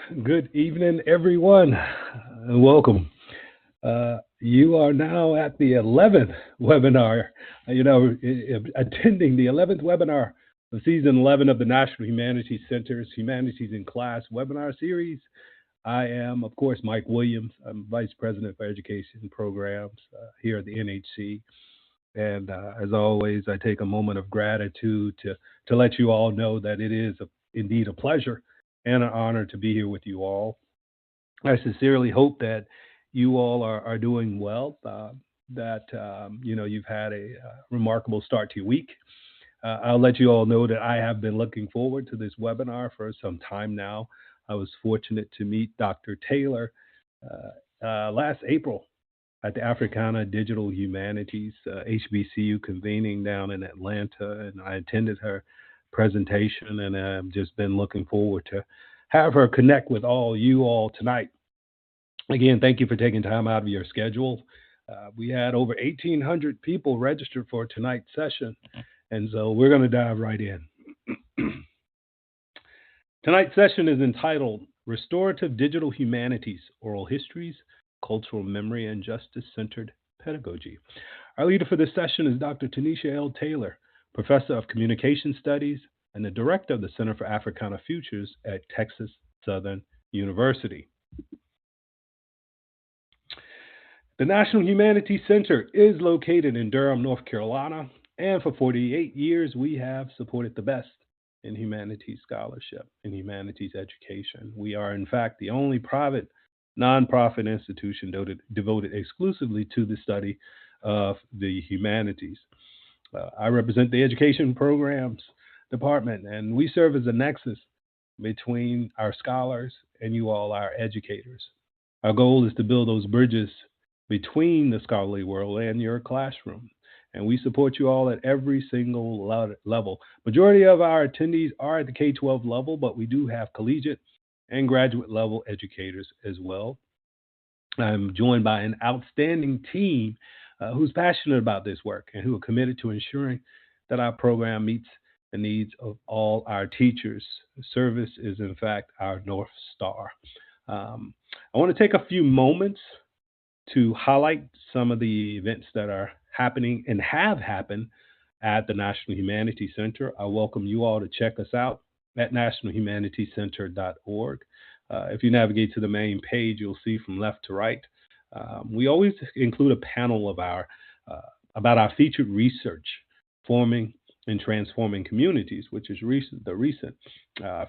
Good evening, everyone. Welcome. You are now at the 11th webinar, attending the 11th webinar of season 11 of the National Humanities Center's Humanities in Class webinar series. I am, of course, Mike Williams. I'm Vice President for Education Programs here at the NHC. And as always, I take a moment of gratitude to let you all know that it is indeed a pleasure and an honor to be here with you all. I sincerely hope that you all are doing well, that you've had a remarkable start to your week. I'll let you all know that I have been looking forward to this webinar for some time now. I was fortunate to meet Dr. Taylor last April at the Africana Digital Humanities HBCU convening down in Atlanta, and I attended her presentation, and I've just been looking forward to have her connect with all you all tonight. Again, thank you for taking time out of your schedule. We had over 1,800 people registered for tonight's session, and so we're going to dive right in. Tonight's session is entitled Restorative Digital Humanities, Oral Histories, Cultural Memory, and Justice-Centered Pedagogy. Our leader for this session is Dr. Toniesha L. Taylor, Professor of Communication Studies and the Director of the Center for Africana Futures at Texas Southern University. The National Humanities Center is located in Durham, North Carolina, and for 48 years we have supported the best in humanities scholarship and humanities education. We are, in fact, the only private nonprofit institution devoted exclusively to the study of the humanities. I represent the Education Programs Department, and we serve as a nexus between our scholars and you all, our educators. Our goal is to build those bridges between the scholarly world and your classroom. And we support you all at every single level. Majority of our attendees are at the K-12 level, but we do have collegiate and graduate level educators as well. I'm joined by an outstanding team who's passionate about this work and who are committed to ensuring that our program meets the needs of all our teachers. Service is, in fact, our North Star. I want to take a few moments to highlight some of the events that are happening and have happened at the National Humanities Center. I welcome you all to check us out at nationalhumanitiescenter.org. If you navigate to the main page, you'll see from left to right. We always include a panel of about our featured research, forming and transforming communities, which is the recent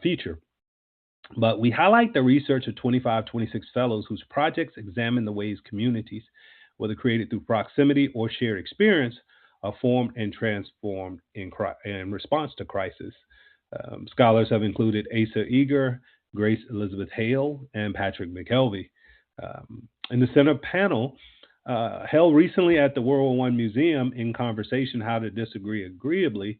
feature. But we highlight the research of 26 fellows whose projects examine the ways communities, whether created through proximity or shared experience, are formed and transformed in response to crisis. Scholars have included Asa Eager, Grace Elizabeth Hale, and Patrick McKelvey. In the center panel, held recently at the World War I Museum in conversation, How to Disagree Agreeably,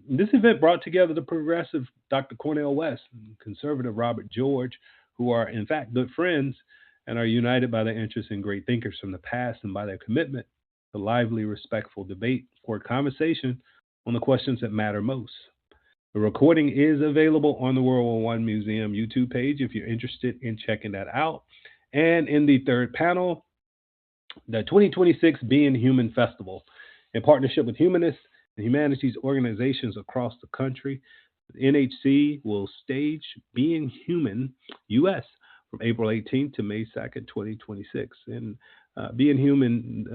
this event brought together the progressive Dr. Cornel West and conservative Robert George, who are in fact good friends and are united by their interest in great thinkers from the past and by their commitment to lively, respectful debate or conversation on the questions that matter most. The recording is available on the World War I Museum YouTube page if you're interested in checking that out. And in the third panel, the 2026 Being Human Festival, in partnership with Humanists and humanities organizations across the country, the NHC will stage Being Human US from April 18th to May 2nd, 2026. And Being Human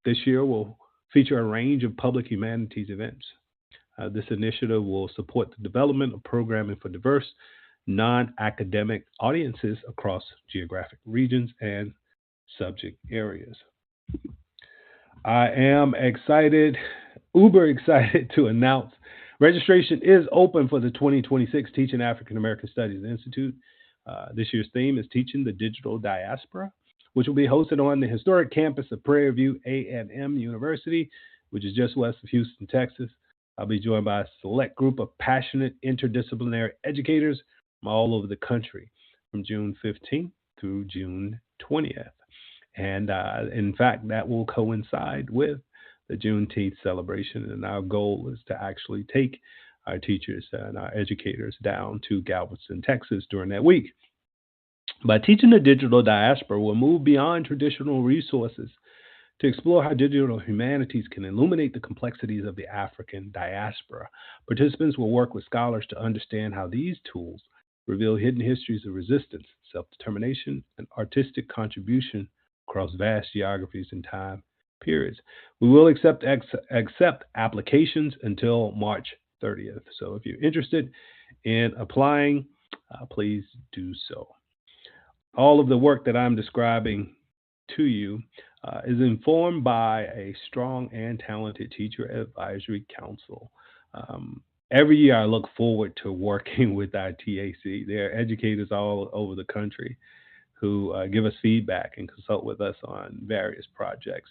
this year will feature a range of public humanities events. This initiative will support the development of programming for diverse, non-academic audiences across geographic regions and subject areas. I am uber excited to announce registration is open for the 2026 Teaching African American Studies Institute. This year's theme is Teaching the Digital Diaspora, which will be hosted on the historic campus of Prairie View A&M University, which is just west of Houston, Texas. I'll be joined by a select group of passionate interdisciplinary educators from all over the country from June 15th through June 20th. And in fact, that will coincide with the Juneteenth celebration. And our goal is to actually take our teachers and our educators down to Galveston, Texas during that week. By teaching the digital diaspora, we'll move beyond traditional resources to explore how digital humanities can illuminate the complexities of the African diaspora. Participants will work with scholars to understand how these tools reveal hidden histories of resistance, self determination, and artistic contribution across vast geographies and time periods. We will accept applications until March 30th. So if you're interested in applying, please do so. All of the work that I'm describing to you is informed by a strong and talented teacher advisory council. Every year I look forward to working with our TAC. There are educators all over the country who give us feedback and consult with us on various projects.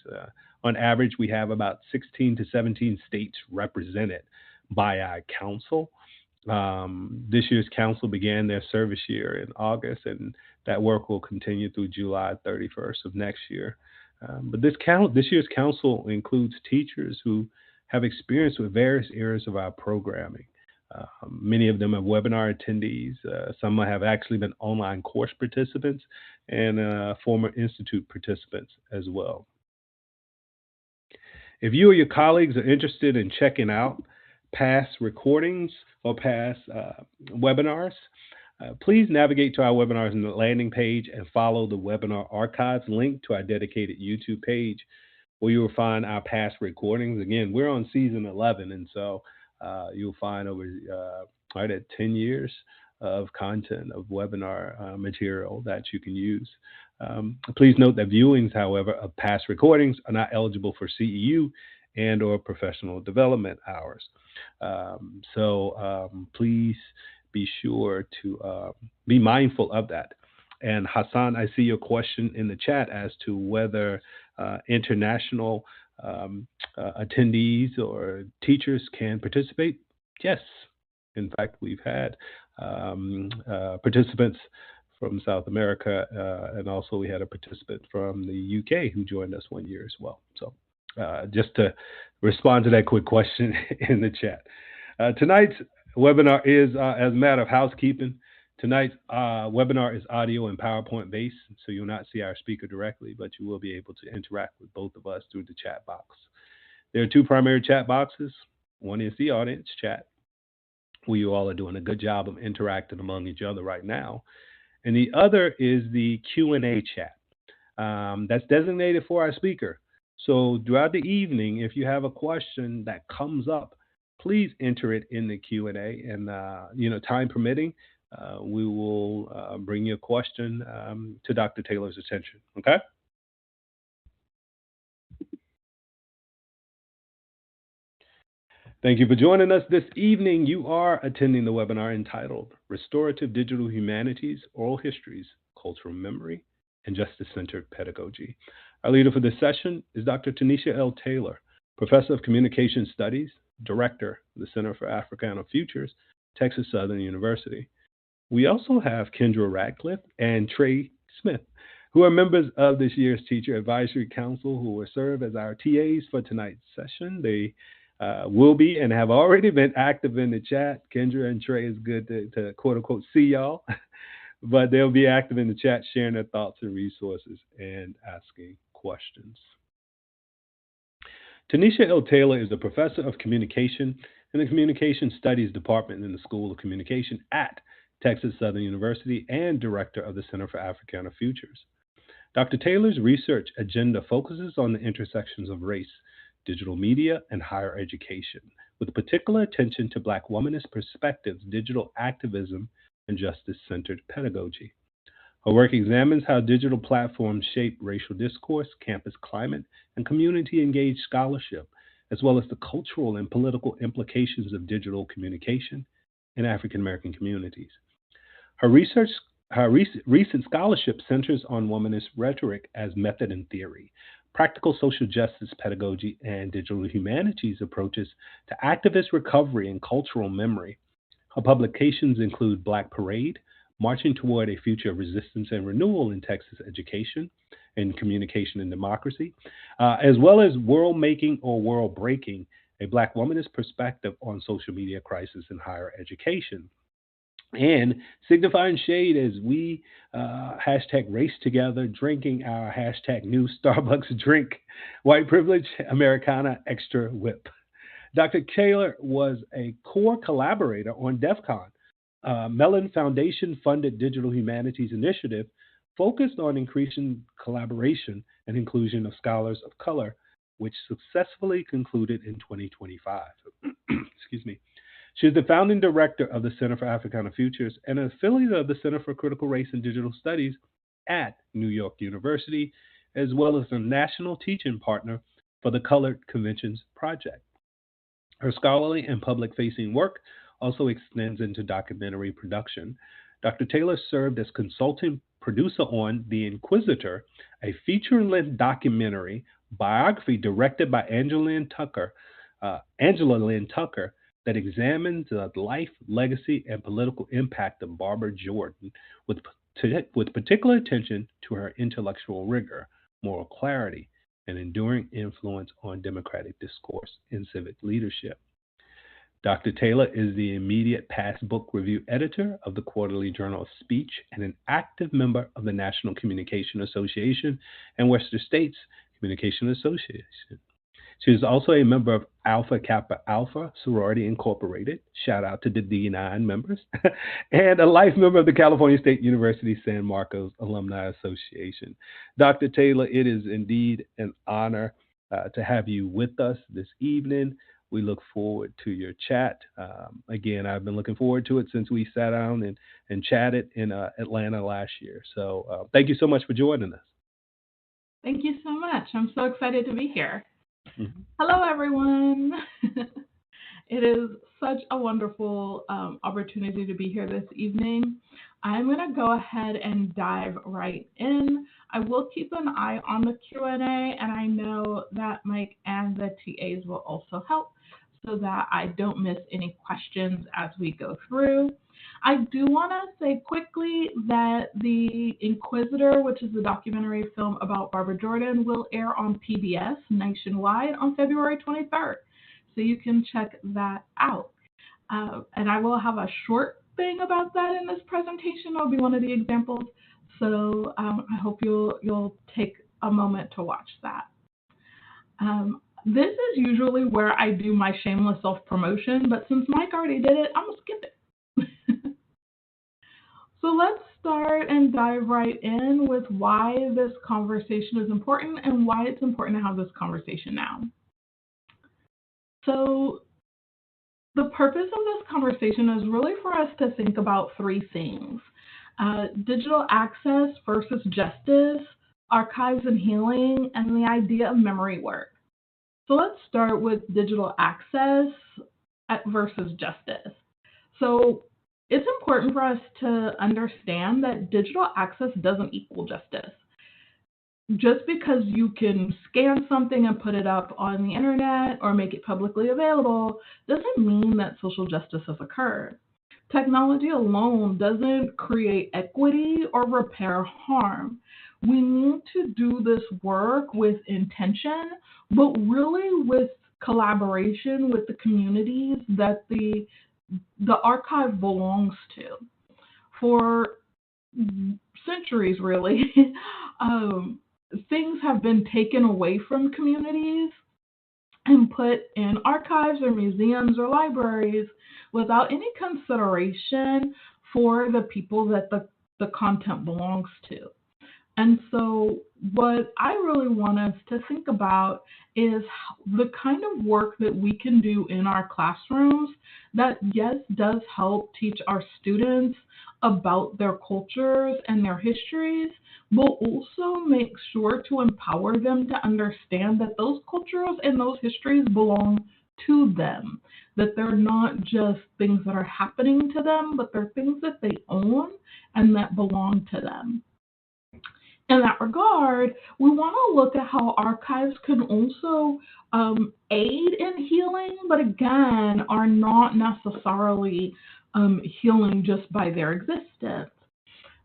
On average, we have about 16 to 17 states represented by our council. This year's council began their service year in August, and that work will continue through July 31st of next year. But this year's council includes teachers who have experience with various areas of our programming. Many of them are webinar attendees. Some have actually been online course participants and former institute participants as well. If you or your colleagues are interested in checking out past recordings or past webinars, please navigate to our webinars in the landing page and follow the webinar archives link to our dedicated YouTube page where you will find our past recordings. Again, we're on season 11, and so you'll find over right at 10 years of content of webinar material that you can use. Please note that viewings, however, of past recordings are not eligible for CEU and or professional development hours. So please be sure to be mindful of that. And Hassan, I see your question in the chat as to whether international attendees or teachers can participate. Yes. In fact, we've had participants from South America, and also we had a participant from the UK who joined us one year as well. So just to respond to that quick question in the chat. Tonight's webinar is, as a matter of housekeeping, tonight's webinar is audio and PowerPoint based, so you'll not see our speaker directly, but you will be able to interact with both of us through the chat box. There are two primary chat boxes. One is the audience chat, where you all are doing a good job of interacting among each other right now. And the other is the Q&A chat. That's designated for our speaker. So throughout the evening, if you have a question that comes up, please enter it in the Q&A, and time permitting, we will bring your question to Dr. Taylor's attention. Okay? Thank you for joining us this evening. You are attending the webinar entitled Restorative Digital Humanities, Oral Histories, Cultural Memory, and Justice-Centered Pedagogy. Our leader for this session is Dr. Toniesha L. Taylor, Professor of Communication Studies, Director of the Center for Africana Futures, Texas Southern University. We also have Kendra Radcliff and Trey Smith, who are members of this year's Teacher Advisory Council, who will serve as our TAs for tonight's session. They will be and have already been active in the chat. Kendra and Trey, is good to quote unquote see y'all, but they'll be active in the chat, sharing their thoughts and resources and asking questions. Toniesha L. Taylor is a professor of communication in the Communication Studies Department in the School of Communication at Texas Southern University and director of the Center for Africana Futures. Dr. Taylor's research agenda focuses on the intersections of race, digital media, and higher education, with particular attention to Black womanist perspectives, digital activism, and justice-centered pedagogy. Her work examines how digital platforms shape racial discourse, campus climate, and community-engaged scholarship, as well as the cultural and political implications of digital communication in African-American communities. Her recent scholarship centers on womanist rhetoric as method and theory, practical social justice pedagogy, and digital humanities approaches to activist recovery and cultural memory. Her publications include Black Parade, Marching Toward a Future of Resistance and Renewal in Texas Education and Communication and Democracy, as well as World Making or World Breaking, a Black womanist perspective on social media crisis in higher education. And signifying shade as we hashtag race together, drinking our hashtag new Starbucks drink, white privilege, Americana, extra whip. Dr. Taylor was a core collaborator on DEF CON, Mellon Foundation funded digital humanities initiative focused on increasing collaboration and inclusion of scholars of color, which successfully concluded in 2025. Excuse me. She is the founding director of the Center for Africana Futures and an affiliate of the Center for Critical Race and Digital Studies at New York University, as well as a national teaching partner for the Colored Conventions Project. Her scholarly and public facing work also extends into documentary production. Dr. Taylor served as consulting producer on The Inquisitor, a feature length documentary biography directed by Angela Lynn Tucker that examines the life, legacy, and political impact of Barbara Jordan with particular attention to her intellectual rigor, moral clarity, and enduring influence on democratic discourse and civic leadership. Dr. Taylor is the immediate past book review editor of the Quarterly Journal of Speech and an active member of the National Communication Association and Western States Communication Association. She is also a member of Alpha Kappa Alpha Sorority Incorporated, shout out to the D9 members, and a life member of the California State University San Marcos Alumni Association. Dr. Taylor, it is indeed an honor to have you with us this evening. We look forward to your chat. Again, I've been looking forward to it since we sat down and chatted in Atlanta last year. So thank you so much for joining us. Thank you so much. I'm so excited to be here. Mm-hmm. Hello, everyone. It is such a wonderful opportunity to be here this evening. I'm going to go ahead and dive right in. I will keep an eye on the Q&A, and I know that Mike and the TAs will also help so that I don't miss any questions as we go through. I do want to say quickly that The Inquisitor, which is a documentary film about Barbara Jordan, will air on PBS nationwide on February 23rd. So you can check that out. And I will have a short thing about that in this presentation. It'll be one of the examples. So I hope you'll take a moment to watch that. This is usually where I do my shameless self-promotion, but since Mike already did it, I'm going to skip it. So let's start and dive right in with why this conversation is important and why it's important to have this conversation now. So the purpose of this conversation is really for us to think about three things: digital access versus justice, archives and healing, and the idea of memory work. So let's start with digital access versus justice. So it's important for us to understand that digital access doesn't equal justice. Just because you can scan something and put it up on the internet or make it publicly available doesn't mean that social justice has occurred. Technology alone doesn't create equity or repair harm. We need to do this work with intention, but really with collaboration with the communities that the archive belongs to. For centuries, really, things have been taken away from communities and put in archives or museums or libraries without any consideration for the people that the content belongs to. And so what I really want us to think about is the kind of work that we can do in our classrooms that, yes, does help teach our students about their cultures and their histories, but also make sure to empower them to understand that those cultures and those histories belong to them, that they're not just things that are happening to them, but they're things that they own and that belong to them. In that regard, we want to look at how archives can also aid in healing, but again, are not necessarily healing just by their existence.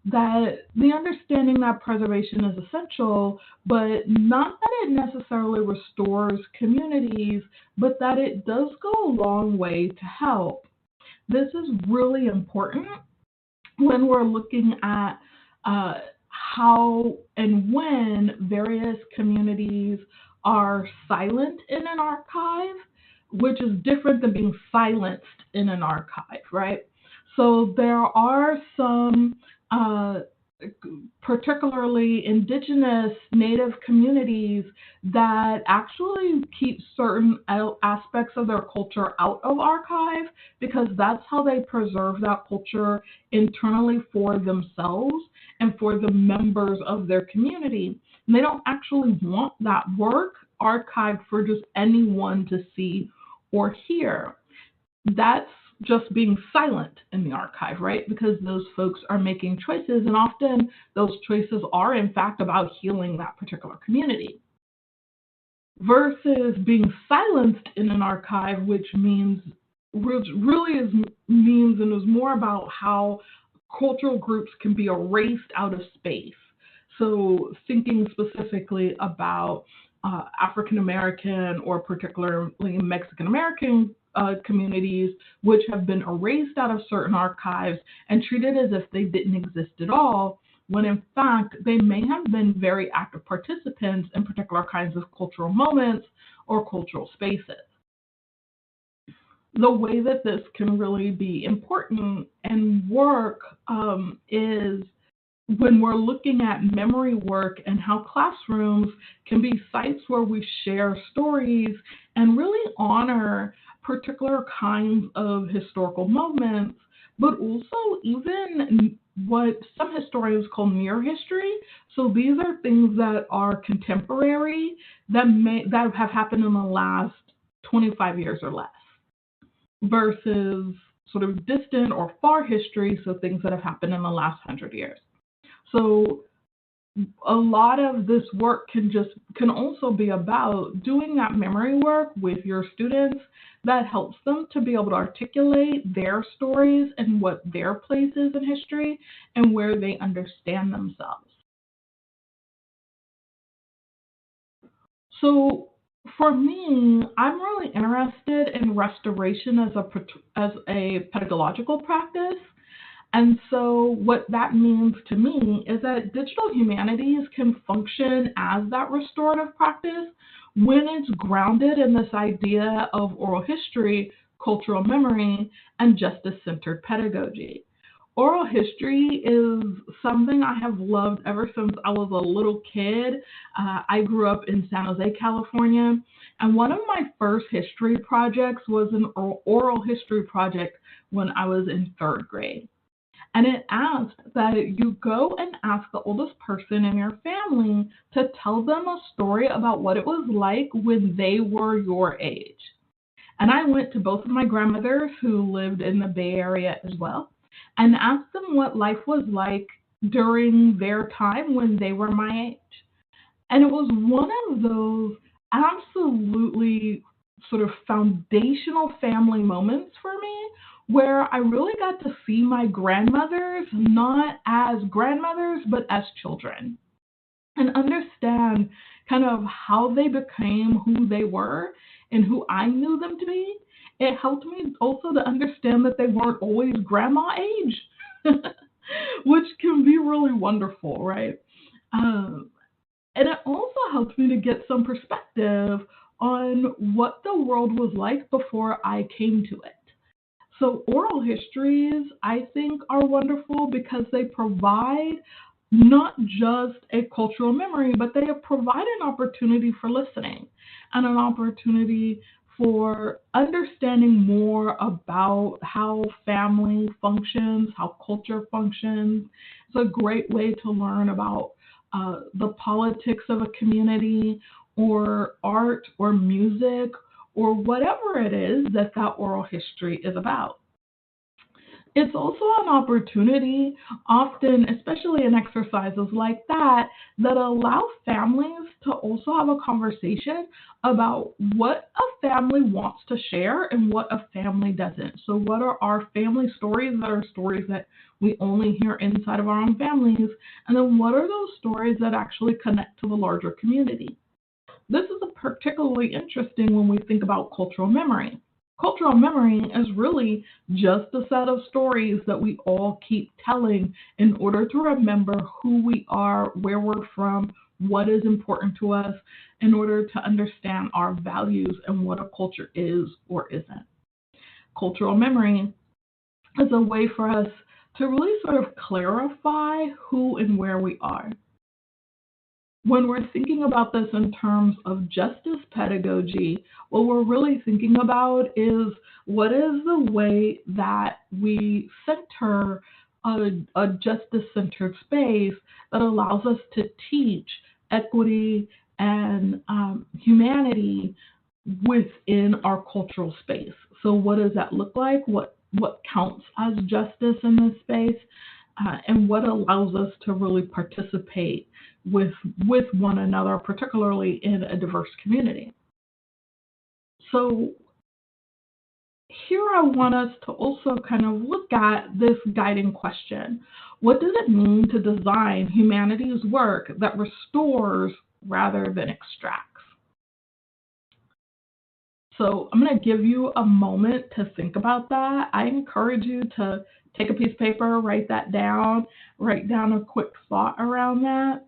that the understanding that preservation is essential, but not that it necessarily restores communities, but that it does go a long way to help. This is really important when we're looking at how and when various communities are silent in an archive, which is different than being silenced in an archive, right? So there are some particularly indigenous native communities that actually keep certain aspects of their culture out of archive because that's how they preserve that culture internally for themselves and for the members of their community. And they don't actually want that work archived for just anyone to see or hear. That's just being silent in the archive, right? Because those folks are making choices, and often those choices are, in fact, about healing that particular community. Versus being silenced in an archive, which means and is more about how cultural groups can be erased out of space. So thinking specifically about African American or particularly Mexican American communities, which have been erased out of certain archives and treated as if they didn't exist at all, when in fact they may have been very active participants in particular kinds of cultural moments or cultural spaces. The way that this can really be important and work is when we're looking at memory work and how classrooms can be sites where we share stories and really honor particular kinds of historical moments, but also even what some historians call near history. So these are things that are contemporary that have happened in the last 25 years or less, versus sort of distant or far history, so things that have happened in the last 100 years. So a lot of this work can also be about doing that memory work with your students that helps them to be able to articulate their stories and what their place is in history and where they understand themselves. So for me, I'm really interested in restoration as a pedagogical practice. And so what that means to me is that digital humanities can function as that restorative practice when it's grounded in this idea of oral history, cultural memory, and justice-centered pedagogy. Oral history is something I have loved ever since I was a little kid. I grew up in San Jose, California, and one of my first history projects was an oral history project when I was in 3rd grade. And it asked that you go and ask the oldest person in your family to tell them a story about what it was like when they were your age. And I went to both of my grandmothers who lived in the Bay Area as well and asked them what life was like during their time when they were my age. And it was one of those absolutely sort of foundational family moments for me where I really got to see my grandmothers not as grandmothers, but as children, and understand kind of how they became who they were and who I knew them to be. It helped me also to understand that they weren't always grandma age, which can be really wonderful, right? And it also helped me to get some perspective on what the world was like before I came to it. So oral histories, I think, are wonderful because they provide not just a cultural memory, but they provide an opportunity for listening and an opportunity for understanding more about how family functions, how culture functions. It's a great way to learn about the politics of a community or art or music or whatever it is that oral history is about. It's also an opportunity, often, especially in exercises like that, that allow families to also have a conversation about what a family wants to share and what a family doesn't. So what are our family stories that are stories that we only hear inside of our own families? And then what are those stories that actually connect to the larger community? This is particularly interesting when we think about cultural memory. Cultural memory is really just a set of stories that we all keep telling in order to remember who we are, where we're from, what is important to us, in order to understand our values and what a culture is or isn't. Cultural memory is a way for us to really sort of clarify who and where we are. When we're thinking about this in terms of justice pedagogy, what we're really thinking about is what is the way that we center a justice-centered space that allows us to teach equity and humanity within our cultural space. So what does that look like? What counts as justice in this space? And what allows us to really participate with one another, particularly in a diverse community. So here I want us to also kind of look at this guiding question. What does it mean to design humanities work that restores rather than extracts? So I'm going to give you a moment to think about that. I encourage you to take a piece of paper, write that down, write down a quick thought around that.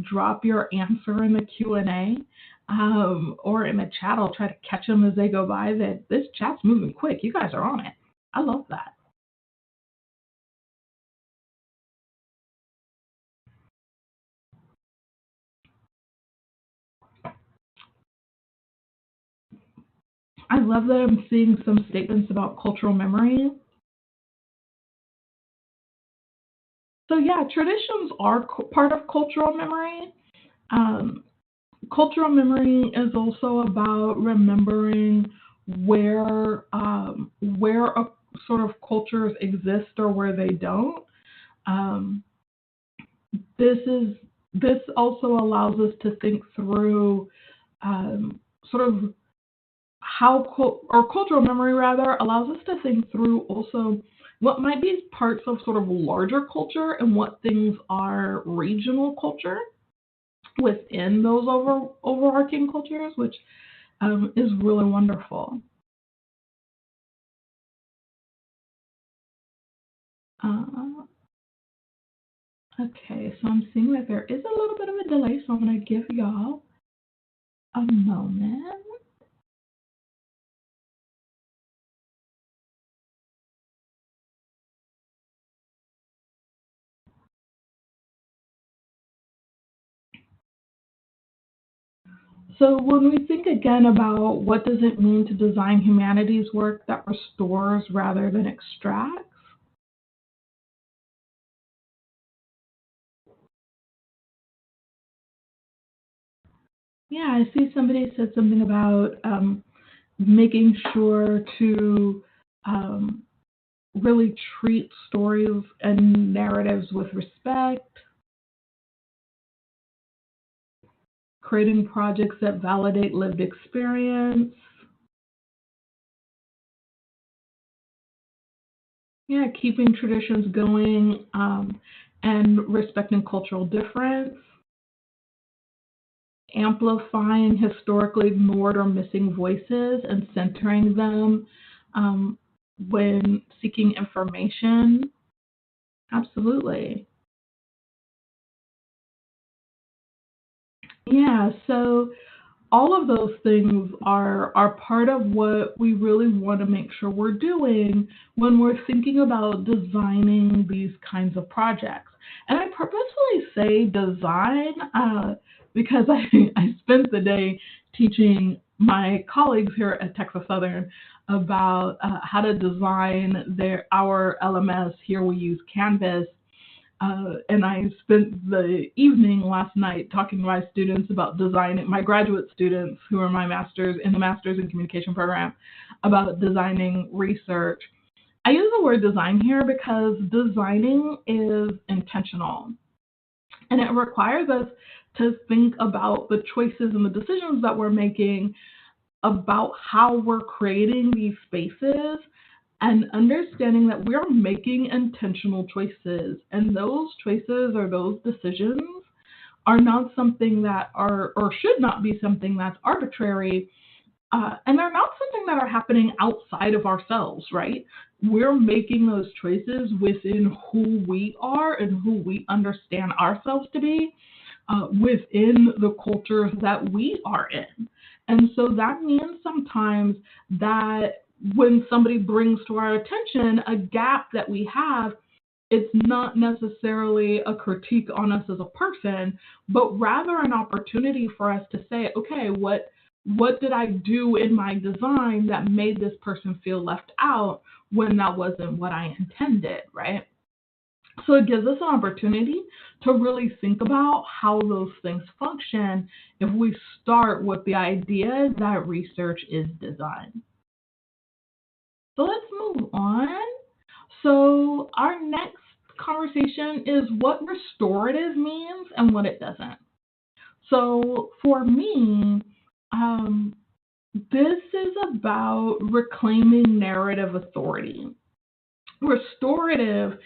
Drop your answer in the Q&A or in the chat. I'll try to catch them as they go by. This chat's moving quick. You guys are on it. I love that. I love that I'm seeing some statements about cultural memory. So yeah, traditions are part of cultural memory. Cultural memory is also about remembering where sort of cultures exist or where they don't. This also allows us to think through sort of cultural memory rather allows us to think through also what might be parts of sort of larger culture and what things are regional culture within those overarching cultures, which is really wonderful. Okay, so I'm seeing that there is a little bit of a delay, so I'm going to give y'all a moment. So when we think again about what does it mean to design humanities work that restores rather than extracts, yeah, I see somebody said something about making sure to really treat stories and narratives with respect, creating projects that validate lived experience. Yeah, keeping traditions going and respecting cultural difference, amplifying historically ignored or missing voices and centering them when seeking information. Absolutely. Yeah, so all of those things are part of what we really want to make sure we're doing when we're thinking about designing these kinds of projects. And I purposefully say design because I spent the day teaching my colleagues here at Texas Southern about how to design our LMS. Here we use Canvas. And I spent the evening last night talking to my students about designing, my graduate students who are my masters in the Masters in Communication program, about designing research. I use the word design here because designing is intentional, and it requires us to think about the choices and the decisions that we're making, about how we're creating these spaces, and understanding that we're making intentional choices. And those choices or those decisions are not something that are, or should not be something that's arbitrary. And they're not something that are happening outside of ourselves, right? We're making those choices within who we are and who we understand ourselves to be, within the cultures that we are in. And so that means sometimes that when somebody brings to our attention a gap that we have, it's not necessarily a critique on us as a person, but rather an opportunity for us to say, okay, what did I do in my design that made this person feel left out when that wasn't what I intended, right? So it gives us an opportunity to really think about how those things function if we start with the idea that research is design. So let's move on. So our next conversation is what restorative means and what it doesn't. So for me, this is about reclaiming narrative authority. Restorative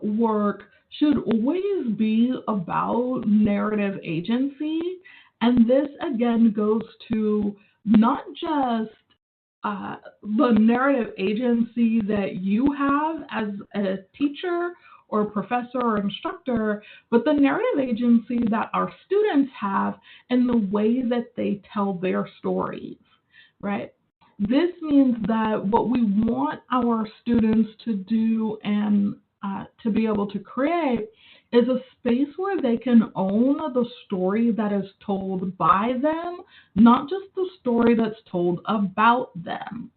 work should always be about narrative agency. And this, again, goes to not just the narrative agency that you have as a teacher or professor or instructor, but the narrative agency that our students have in the way that they tell their stories, right? This means that what we want our students to do and to be able to create is a space where they can own the story that is told by them, not just the story that's told about them.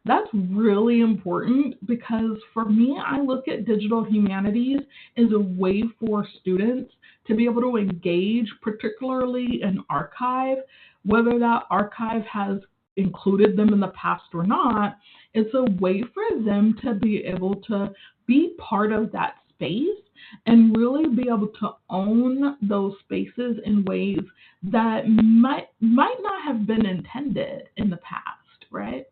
That's really important because for me, I look at digital humanities as a way for students to be able to engage, particularly in archive, whether that archive has included them in the past or not. It's a way for them to be able to be part of that space and really be able to own those spaces in ways that might not have been intended in the past, right?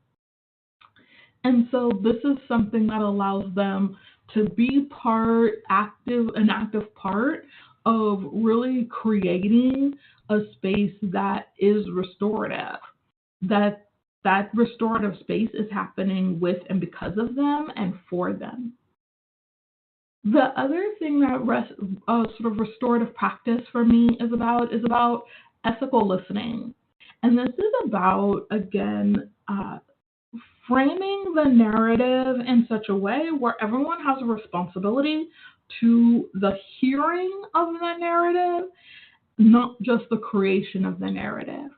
And so this is something that allows them to be an active part of really creating a space that is restorative, that restorative space is happening with and because of them and for them. The other thing that sort of restorative practice for me is about ethical listening. And this is about, again, framing the narrative in such a way where everyone has a responsibility to the hearing of the narrative, not just the creation of the narrative.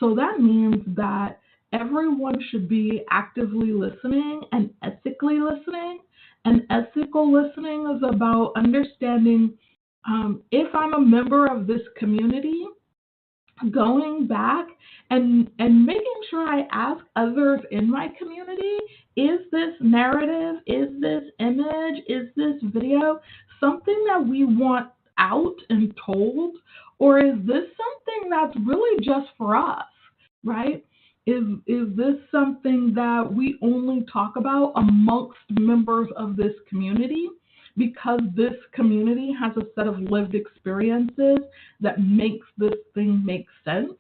So that means that everyone should be actively listening and ethically listening. And ethical listening is about understanding if I'm a member of this community, going back and making sure I ask others in my community, is this narrative, is this image, is this video something that we want out and told, or is this something that's really just for us, right? Is this something that we only talk about amongst members of this community because this community has a set of lived experiences that makes this thing make sense?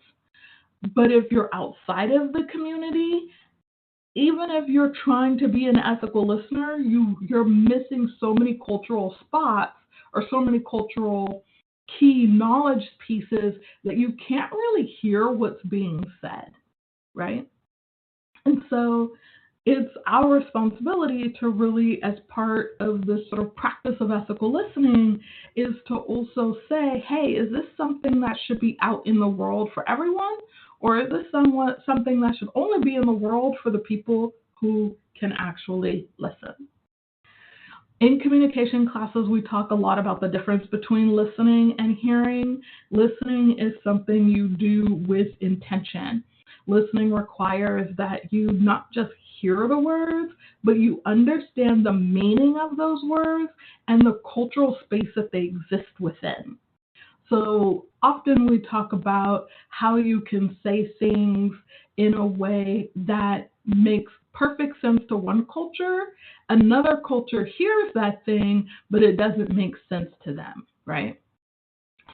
But if you're outside of the community, even if you're trying to be an ethical listener, you're missing so many cultural spots or so many cultural key knowledge pieces that you can't really hear what's being said, right? And so it's our responsibility to really, as part of this sort of practice of ethical listening, is to also say, hey, is this something that should be out in the world for everyone? Or is this something that should only be in the world for the people who can actually listen? In communication classes, we talk a lot about the difference between listening and hearing. Listening is something you do with intention. Listening requires that you not just hear the words, but you understand the meaning of those words and the cultural space that they exist within. So often we talk about how you can say things in a way that makes perfect sense to one culture. Another culture hears that thing, but it doesn't make sense to them, right?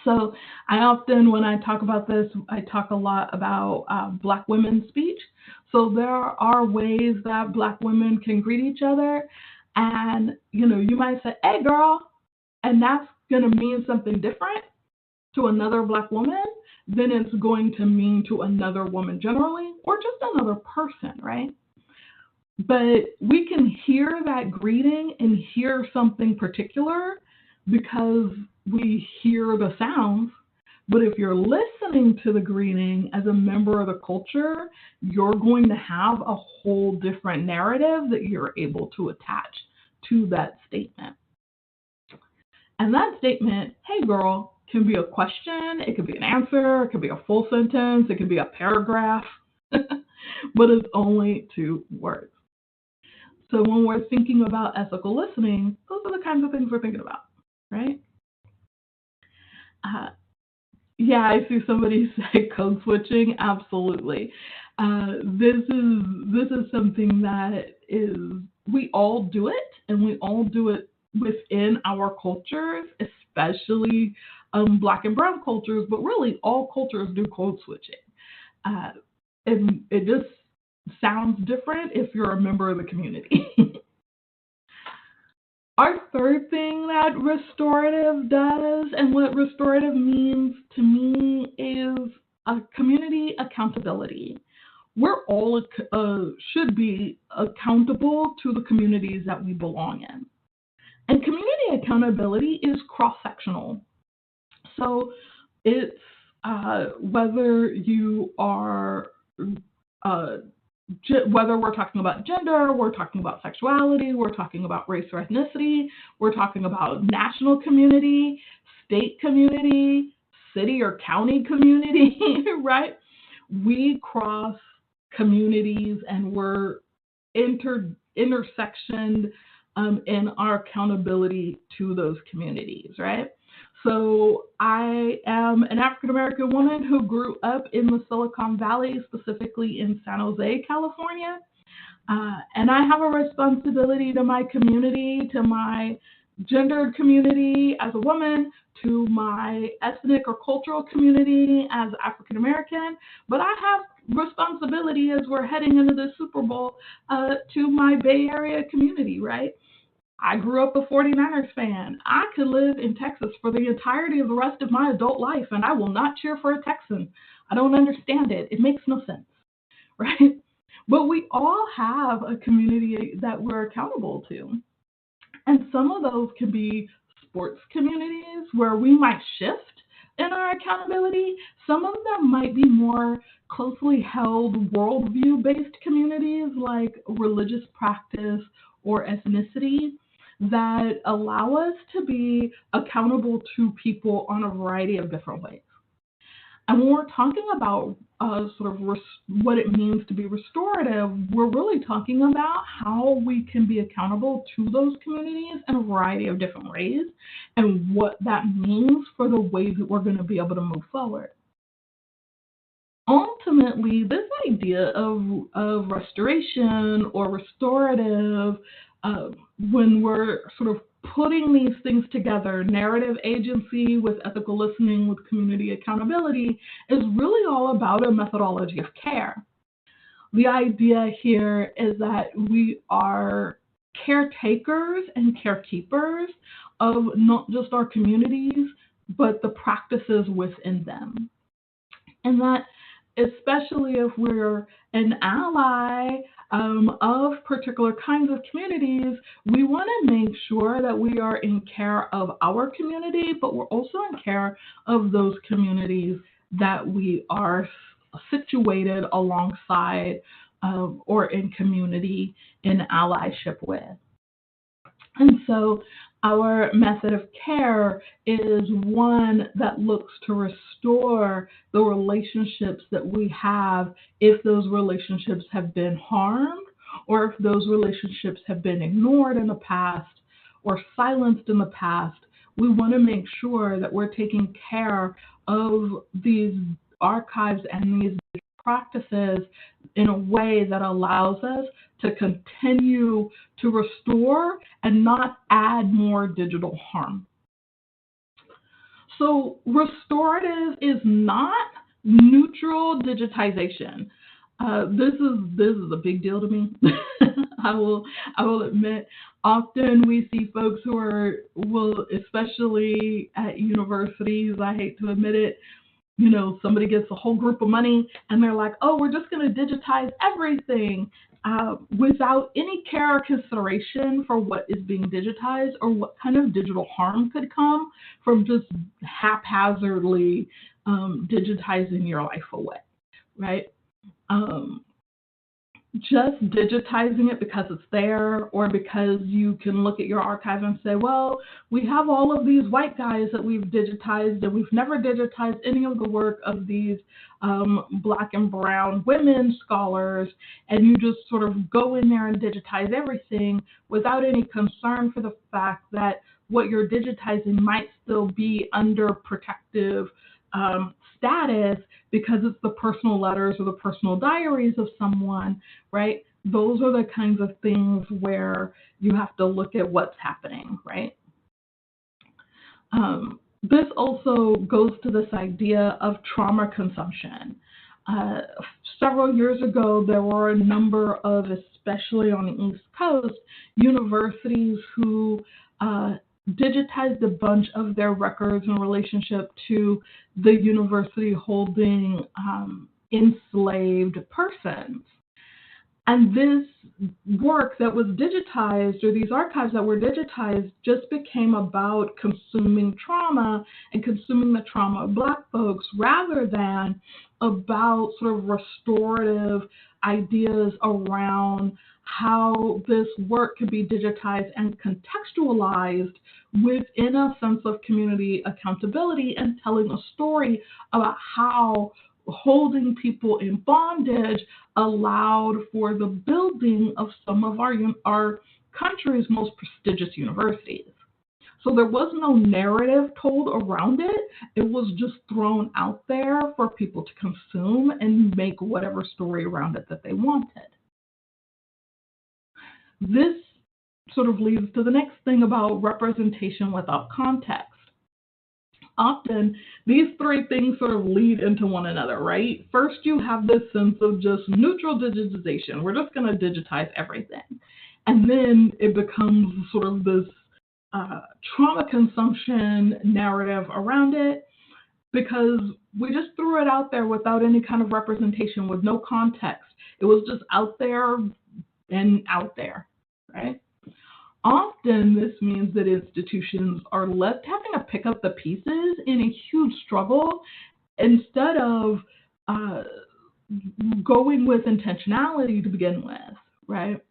So I often, when I talk about this, I talk a lot about Black women's speech. So there are ways that Black women can greet each other. And, you might say, hey, girl, and that's going to mean something different to another Black woman than it's going to mean to another woman generally, or just another person, right? But we can hear that greeting and hear something particular because we hear the sounds. But if you're listening to the greeting as a member of the culture, you're going to have a whole different narrative that you're able to attach to that statement. And that statement, hey girl, can be a question, it could be an answer, it could be a full sentence, it could be a paragraph, but it's only 2 words. So when we're thinking about ethical listening, those are the kinds of things we're thinking about, right? Yeah, I see somebody say code switching. Absolutely. This is something that we all do it, and we all do it within our cultures, especially Black and brown cultures, but really all cultures do code switching. And it just sounds different if you're a member of the community. Our third thing that restorative does, and what restorative means to me, is a community accountability. We're all should be accountable to the communities that we belong in. And community accountability is cross-sectional. So it's whether you are whether we're talking about gender, we're talking about sexuality, we're talking about race or ethnicity, we're talking about national community, state community, city or county community, right? We cross communities and we're intersectioned in our accountability to those communities, right? So I am an African-American woman who grew up in the Silicon Valley, specifically in San Jose, California. And I have a responsibility to my community, to my gendered community as a woman, to my ethnic or cultural community as African-American. But I have responsibility as we're heading into the Super Bowl to my Bay Area community, right? I grew up a 49ers fan. I could live in Texas for the entirety of the rest of my adult life, and I will not cheer for a Texan. I don't understand it. It makes no sense, right? But we all have a community that we're accountable to. And some of those can be sports communities where we might shift in our accountability. Some of them might be more closely held worldview-based communities like religious practice or ethnicity that allow us to be accountable to people on a variety of different ways. And when we're talking about what it means to be restorative, we're really talking about how we can be accountable to those communities in a variety of different ways and what that means for the ways that we're going to be able to move forward. Ultimately, this idea of restoration or restorative, when we're sort of putting these things together, narrative agency with ethical listening, with community accountability, is really all about a methodology of care. The idea here is that we are caretakers and carekeepers of not just our communities, but the practices within them. And that especially if we're an ally of particular kinds of communities, we want to make sure that we are in care of our community, but we're also in care of those communities that we are situated alongside or in community in allyship with. And so our method of care is one that looks to restore the relationships that we have if those relationships have been harmed or if those relationships have been ignored in the past or silenced in the past, we want to make sure that we're taking care of these archives and these practices in a way that allows us to continue to restore and not add more digital harm. So restorative is not neutral digitization. This is a big deal to me. I will admit. Often we see folks who will, especially at universities, I hate to admit it, somebody gets a whole group of money and they're like, oh, we're just going to digitize everything without any care or consideration for what is being digitized or what kind of digital harm could come from just haphazardly digitizing your life away, right? Just digitizing it because it's there or because you can look at your archive and say, well, we have all of these white guys that we've digitized and we've never digitized any of the work of these Black and brown women scholars, and you just sort of go in there and digitize everything without any concern for the fact that what you're digitizing might still be under protective status because it's the personal letters or the personal diaries of someone, right? Those are the kinds of things where you have to look at what's happening, right? This also goes to this idea of trauma consumption. Several years ago, there were a number of, especially on the East Coast, universities who digitized a bunch of their records in relationship to the university holding enslaved persons. And this work that was digitized, or these archives that were digitized, just became about consuming trauma and consuming the trauma of Black folks rather than about sort of restorative ideas around how this work could be digitized and contextualized within a sense of community accountability and telling a story about how holding people in bondage allowed for the building of some of our country's most prestigious universities. So there was no narrative told around it. It was just thrown out there for people to consume and make whatever story around it that they wanted. This sort of leads to the next thing about representation without context. Often, these three things sort of lead into one another, right? First, you have this sense of just neutral digitization. We're just going to digitize everything. And then it becomes sort of this trauma consumption narrative around it because we just threw it out there without any kind of representation, with no context. It was just out there and out there, right? Often this means that institutions are left having to pick up the pieces in a huge struggle instead of going with intentionality to begin with, right?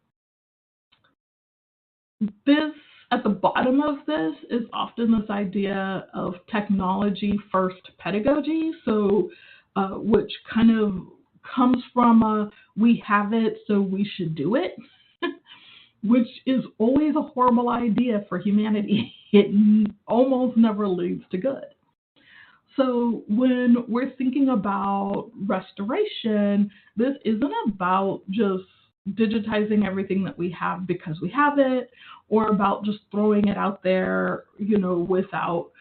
This, at the bottom of this, is often this idea of technology-first pedagogy, so which kind of comes from we have it, so we should do it. Which is always a horrible idea for humanity. It almost never leads to good. So when we're thinking about restoration, this isn't about just digitizing everything that we have because we have it, or about just throwing it out there, without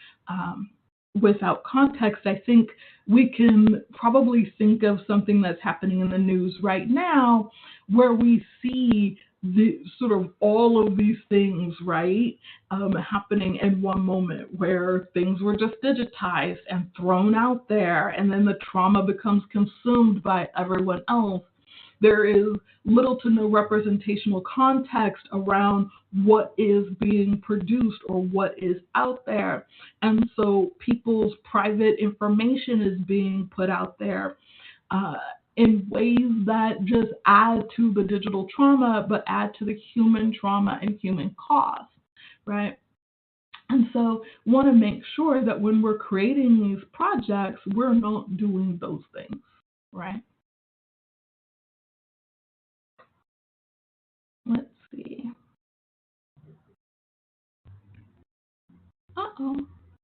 context. I think we can probably think of something that's happening in the news right now where we see the sort of all of these things, right, happening in one moment where things were just digitized and thrown out there, and then the trauma becomes consumed by everyone else. There is little to no representational context around what is being produced or what is out there. And so people's private information is being put out there in ways that just add to the digital trauma, but add to the human trauma and human cost, right? And so want to make sure that when we're creating these projects, we're not doing those things, right? Let's see. Uh-oh.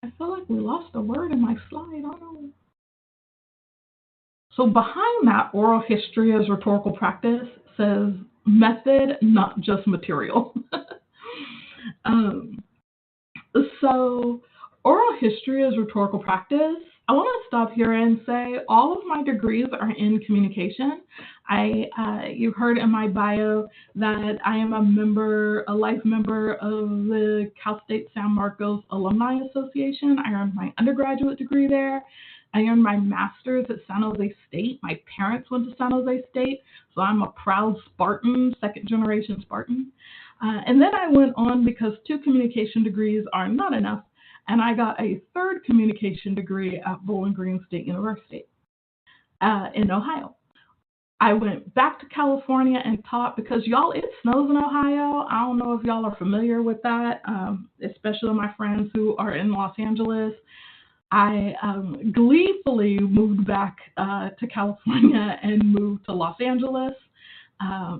I feel like we lost a word in my slide. Oh no. So behind that, oral history as rhetorical practice says method, not just material. um, so oral history as rhetorical practice, I want to stop here and say all of my degrees are in communication. You heard in my bio that I am a life member of the Cal State San Marcos Alumni Association. I earned my undergraduate degree there. I earned my master's at San Jose State. My parents went to San Jose State, so I'm a proud Spartan, second generation Spartan. And then I went on because 2 communication degrees are not enough, and I got a 3rd communication degree at Bowling Green State University in Ohio. I went back to California and taught because, y'all, it snows in Ohio. I don't know if y'all are familiar with that, especially my friends who are in Los Angeles. I gleefully moved back to California and moved to Los Angeles,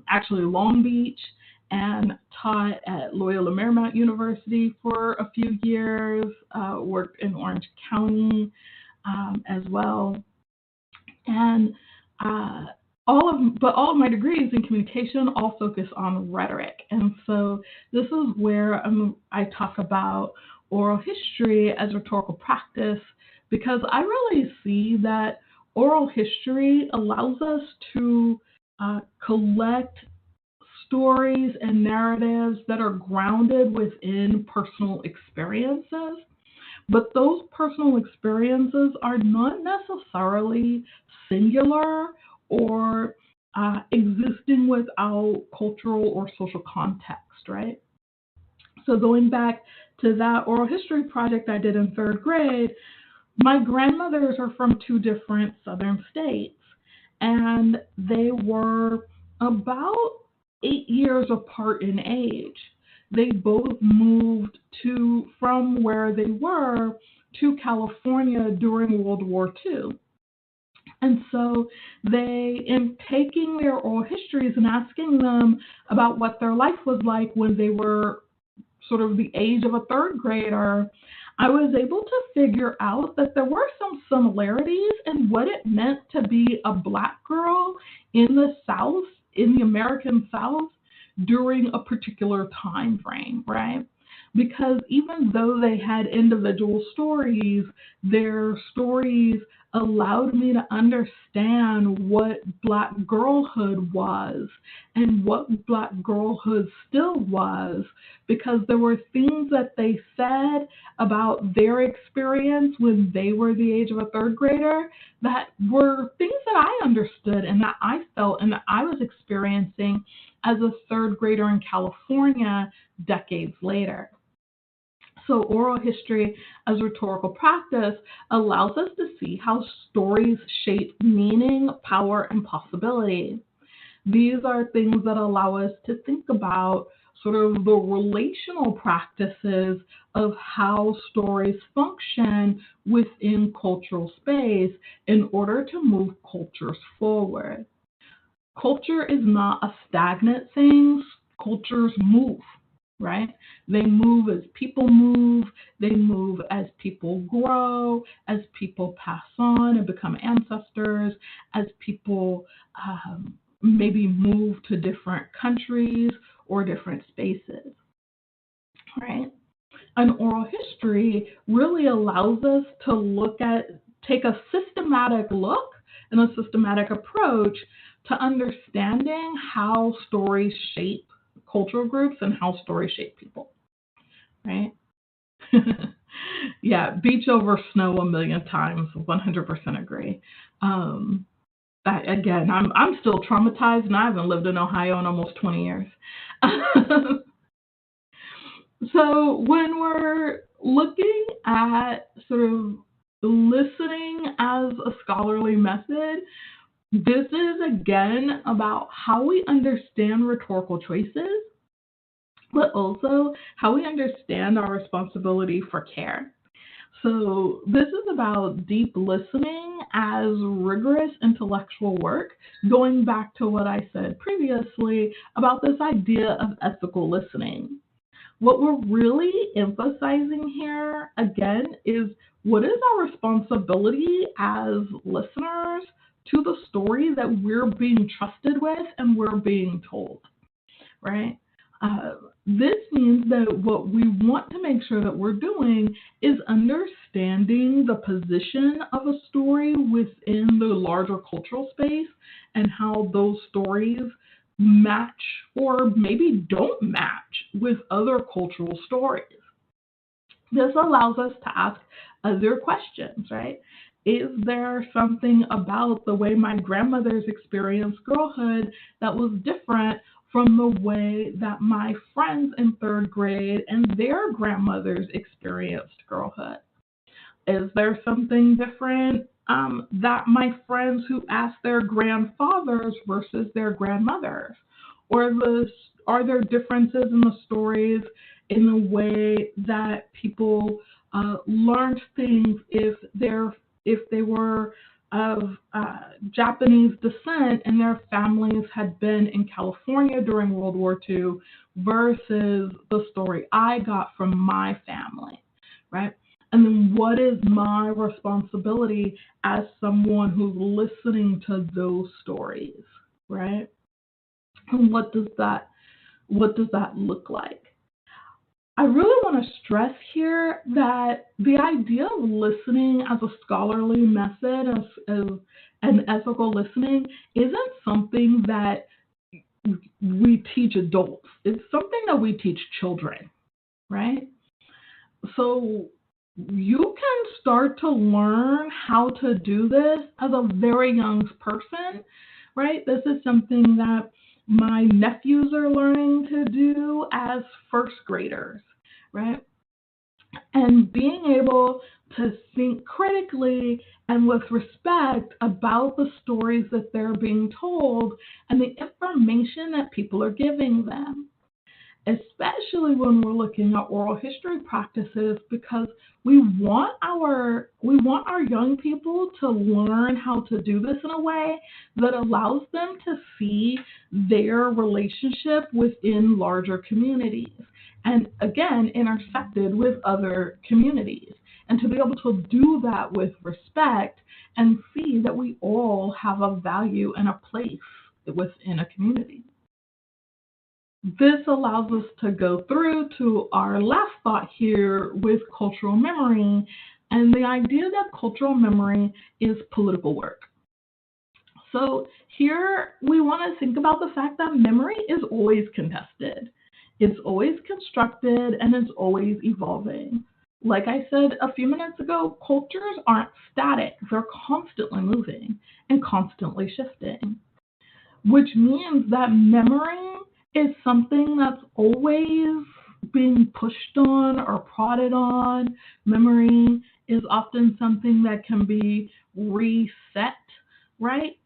actually Long Beach, and taught at Loyola Marymount University for a few years, worked in Orange County as well. And all of my degrees in communication all focus on rhetoric. And so this is where I talk about oral history as rhetorical practice, because I really see that oral history allows us to collect stories and narratives that are grounded within personal experiences. But those personal experiences are not necessarily singular or existing without cultural or social context, right? So going back to that oral history project I did in 3rd grade, my grandmothers are from 2 different southern states, and they were about 8 years apart in age. They both moved from where they were to California during World War II. And so they, in taking their oral histories and asking them about what their life was like when they were sort of the age of a 3rd grader, I was able to figure out that there were some similarities in what it meant to be a Black girl in the South, in the American South, during a particular time frame, right? Because even though they had individual stories, their stories allowed me to understand what Black girlhood was and what Black girlhood still was, because there were things that they said about their experience when they were the age of a 3rd grader that were things that I understood and that I felt and that I was experiencing as a 3rd grader in California decades later. So oral history as rhetorical practice allows us to see how stories shape meaning, power, and possibility. These are things that allow us to think about sort of the relational practices of how stories function within cultural space in order to move cultures forward. Culture is not a stagnant thing. Cultures move, right? They move as people move. They move as people grow, as people pass on and become ancestors, as people maybe move to different countries or different spaces, right? An oral history really allows us to take a systematic look and a systematic approach to understanding how stories shape cultural groups and how stories shape people, right? Yeah, beach over snow a million times, 100% agree. Again, I'm still traumatized, and I haven't lived in Ohio in almost 20 years. So when we're looking at sort of listening as a scholarly method, this is again about how we understand rhetorical choices, but also how we understand our responsibility for care. So this is about deep listening as rigorous intellectual work, going back to what I said previously about this idea of ethical listening. What we're really emphasizing here, again, is what is our responsibility as listeners to the story that we're being trusted with and we're being told, right? This means that what we want to make sure that we're doing is understanding the position of a story within the larger cultural space and how those stories match or maybe don't match with other cultural stories. This allows us to ask other questions, right? Is there something about the way my grandmother's experienced girlhood that was different from the way that my friends in third grade and their grandmothers experienced girlhood? Is there something different that my friends who asked their grandfathers versus their grandmothers? Or are there differences in the stories in the way that people learned things if they were of Japanese descent and their families had been in California during World War II versus the story I got from my family, right? And then what is my responsibility as someone who's listening to those stories, right? And what does that look like? I really want to stress here that the idea of listening as a scholarly method, as an ethical listening, isn't something that we teach adults. It's something that we teach children, right? So you can start to learn how to do this as a very young person, right? This is something that my nephews are learning to do as first graders, right? And being able to think critically and with respect about the stories that they're being told and the information that people are giving them, especially when we're looking at oral history practices, because we want our young people to learn how to do this in a way that allows them to see their relationship within larger communities and, again, intersected with other communities, and to be able to do that with respect and see that we all have a value and a place within a community. This allows us to go through to our last thought here with cultural memory, and the idea that cultural memory is political work. So here we want to think about the fact that memory is always contested. It's always constructed and it's always evolving. Like I said a few minutes ago, cultures aren't static. They're constantly moving and constantly shifting, which means that memory is something that's always being pushed on or prodded on. Memory is often something that can be reset, right?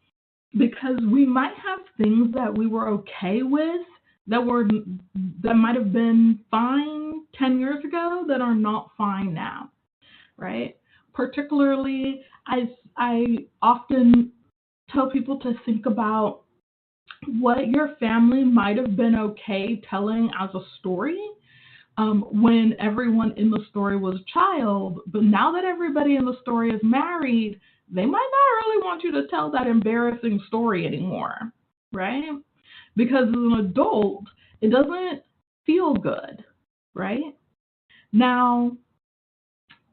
Because we might have things that we were okay with that might have been fine 10 years ago that are not fine now, right? Particularly, I often tell people to think about what your family might have been okay telling as a story when everyone in the story was a child, but now that everybody in the story is married, they might not really want you to tell that embarrassing story anymore, right? Because as an adult, it doesn't feel good, right? Now,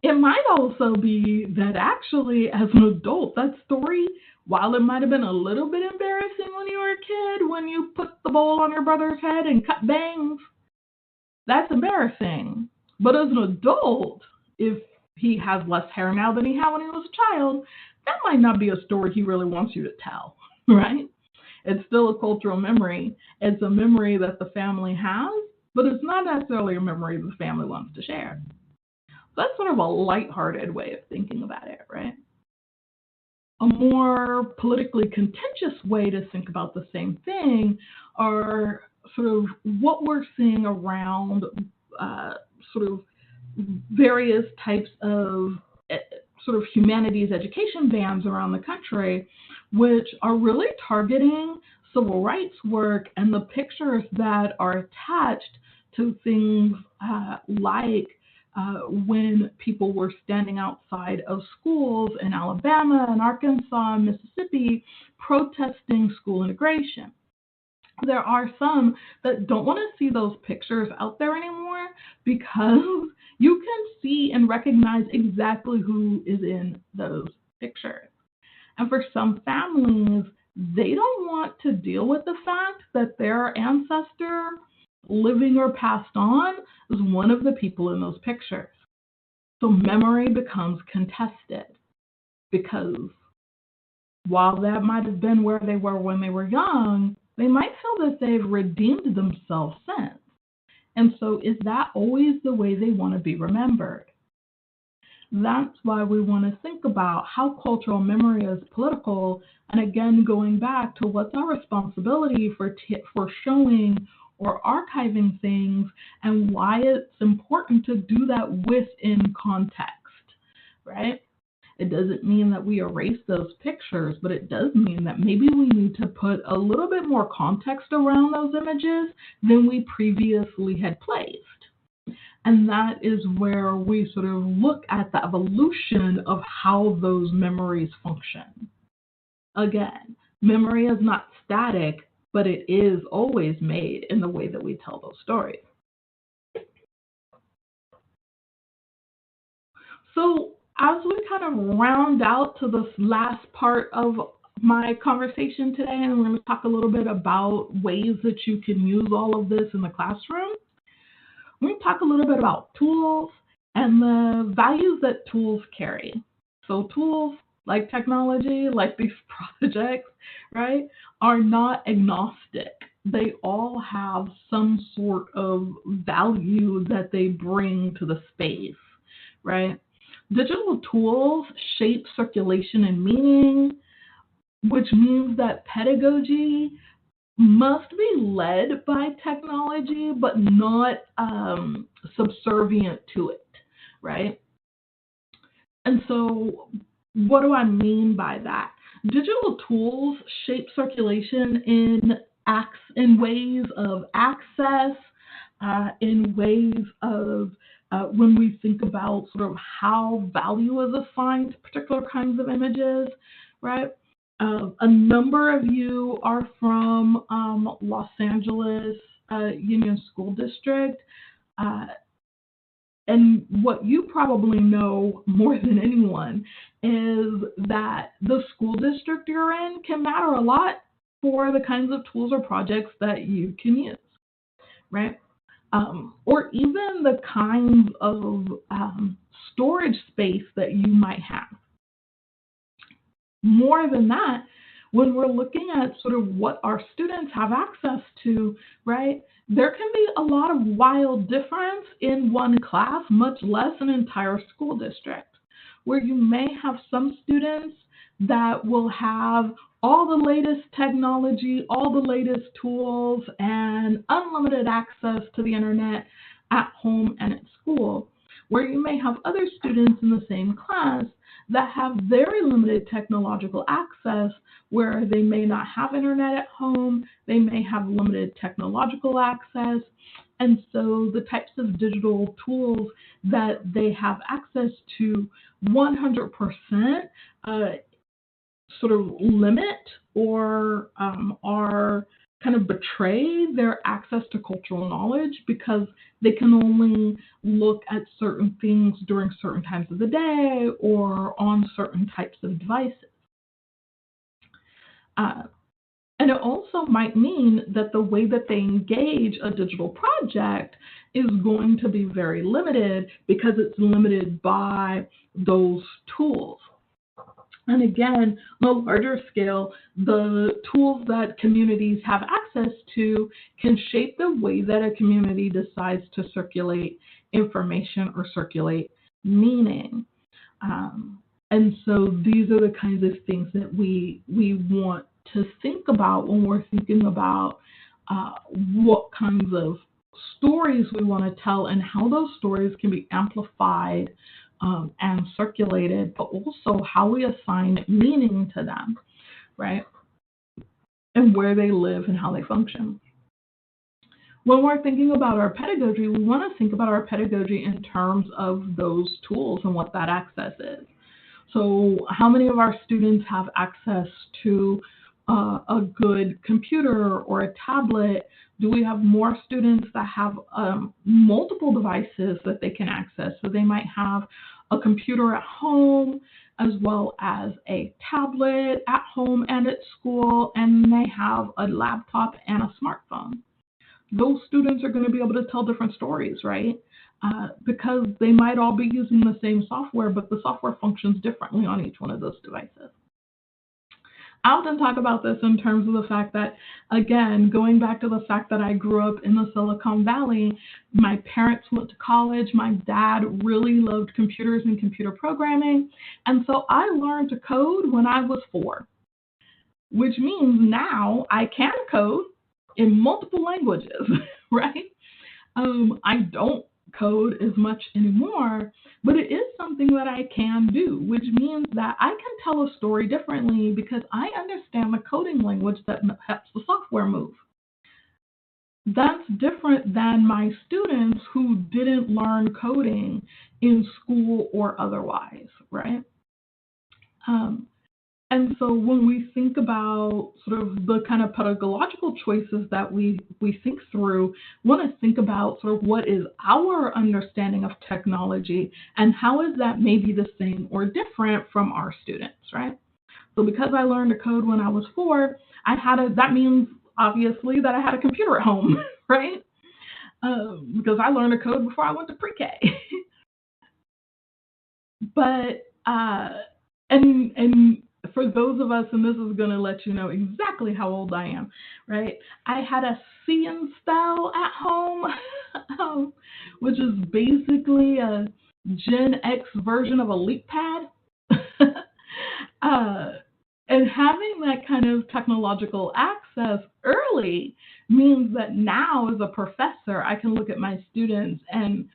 it might also be that actually, as an adult, that story, while it might have been a little bit embarrassing when you were a kid, when you put the bowl on your brother's head and cut bangs, that's embarrassing. But as an adult, if he has less hair now than he had when he was a child, that might not be a story he really wants you to tell, right? It's still a cultural memory. It's a memory that the family has, but it's not necessarily a memory the family wants to share. So that's sort of a lighthearted way of thinking about it, right? A more politically contentious way to think about the same thing are sort of what we're seeing around sort of various types of sort of humanities education bans around the country, which are really targeting civil rights work, and the pictures that are attached to things like when people were standing outside of schools in Alabama and Arkansas and Mississippi protesting school integration. There are some that don't want to see those pictures out there anymore because you can see and recognize exactly who is in those pictures. And for some families, they don't want to deal with the fact that their ancestor, living or passed on, is one of the people in those pictures. So memory becomes contested because while that might have been where they were when they were young, they might feel that they've redeemed themselves since. And so is that always the way they want to be remembered? That's why we want to think about how cultural memory is political, and again, going back to what's our responsibility for showing or archiving things, and why it's important to do that within context, right? It doesn't mean that we erase those pictures, but it does mean that maybe we need to put a little bit more context around those images than we previously had placed. And that is where we sort of look at the evolution of how those memories function. Again, memory is not static, but it is always made in the way that we tell those stories. So as we kind of round out to this last part of my conversation today, and we're going to talk a little bit about ways that you can use all of this in the classroom, we're going to talk a little bit about tools and the values that tools carry. So tools like technology, like these projects, right, are not agnostic. They all have some sort of value that they bring to the space, right? Digital tools shape circulation and meaning, which means that pedagogy must be led by technology, but not subservient to it, right? And so what do I mean by that? Digital tools shape circulation in ways of access, in ways of when we think about sort of how value is assigned to particular kinds of images, right? A number of you are from Los Angeles Union School District. And what you probably know more than anyone is that the school district you're in can matter a lot for the kinds of tools or projects that you can use, right? Or even the kinds of storage space that you might have. More than that, when we're looking at sort of what our students have access to, right, there can be a lot of wild difference in one class, much less an entire school district, where you may have some students that will have all the latest technology, all the latest tools, and unlimited access to the internet at home and at school, where you may have other students in the same class that have very limited technological access, where they may not have internet at home, they may have limited technological access, and so the types of digital tools that they have access to 100% sort of limit or are kind of betray their access to cultural knowledge because they can only look at certain things during certain times of the day or on certain types of devices. And it also might mean that the way that they engage a digital project is going to be very limited because it's limited by those tools. And again, on a larger scale, the tools that communities have access to can shape the way that a community decides to circulate information or circulate meaning. And so these are the kinds of things that we want to think about when we're thinking about what kinds of stories we want to tell and how those stories can be amplified and circulated, but also how we assign meaning to them, right? And where they live and how they function. When we're thinking about our pedagogy, we want to think about our pedagogy in terms of those tools and what that access is. So how many of our students have access to a good computer or a tablet? Do we have more students that have multiple devices that they can access? So they might have a computer at home as well as a tablet at home and at school, and they have a laptop and a smartphone. Those students are going to be able to tell different stories, right? Because they might all be using the same software, but the software functions differently on each one of those devices. I often talk about this in terms of the fact that, again, going back to the fact that I grew up in the Silicon Valley, my parents went to college, my dad really loved computers and computer programming, and so I learned to code when I was 4, which means now I can code in multiple languages, right? I don't code as much anymore, but it is something that I can do, which means that I can tell a story differently because I understand the coding language that helps the software move. That's different than my students who didn't learn coding in school or otherwise, right? And so when we think about sort of the kind of pedagogical choices that we think through, we want to think about sort of what is our understanding of technology and how is that maybe the same or different from our students, right? So because I learned to code when I was 4, that means obviously that I had a computer at home, right? Because I learned to code before I went to pre-K. But and for those of us, and this is going to let you know exactly how old I am, right? I had a See and Spell at home, which is basically a Gen X version of a LeapPad. And having that kind of technological access early means that now as a professor, I can look at my students and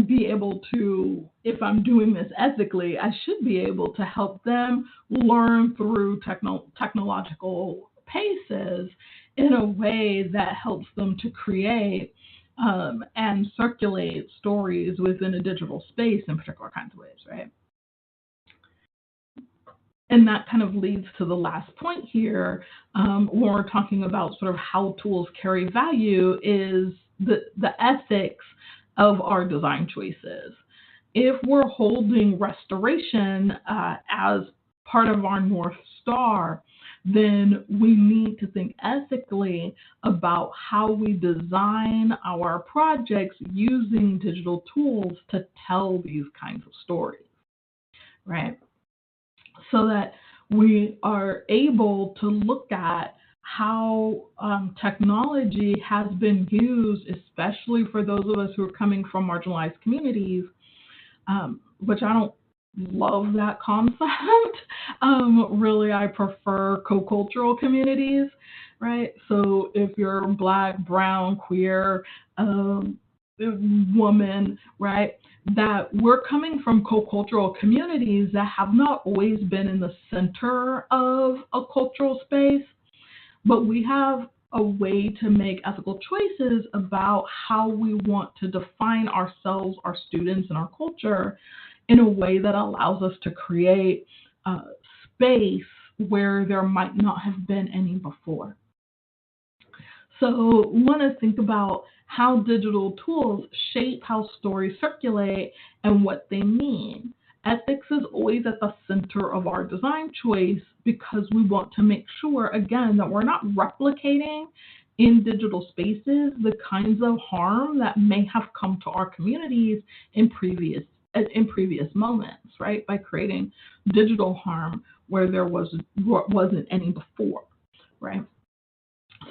be able to, if I'm doing this ethically, I should be able to help them learn through technological paces in a way that helps them to create and circulate stories within a digital space in particular kinds of ways, right? And that kind of leads to the last point here when we're talking about sort of how tools carry value is the ethics of our design choices. If we're holding restoration as part of our North Star, then we need to think ethically about how we design our projects using digital tools to tell these kinds of stories, right? So that we are able to look at how technology has been used, especially for those of us who are coming from marginalized communities, which I don't love that concept. Really, I prefer co-cultural communities, right? So if you're Black, brown, queer, woman, right, that we're coming from co-cultural communities that have not always been in the center of a cultural space, but we have a way to make ethical choices about how we want to define ourselves, our students, and our culture in a way that allows us to create space where there might not have been any before. So we want to think about how digital tools shape how stories circulate and what they mean. Ethics is always at the center of our design choice because we want to make sure, again, that we're not replicating in digital spaces the kinds of harm that may have come to our communities in previous moments, right? By creating digital harm where there wasn't any before, right?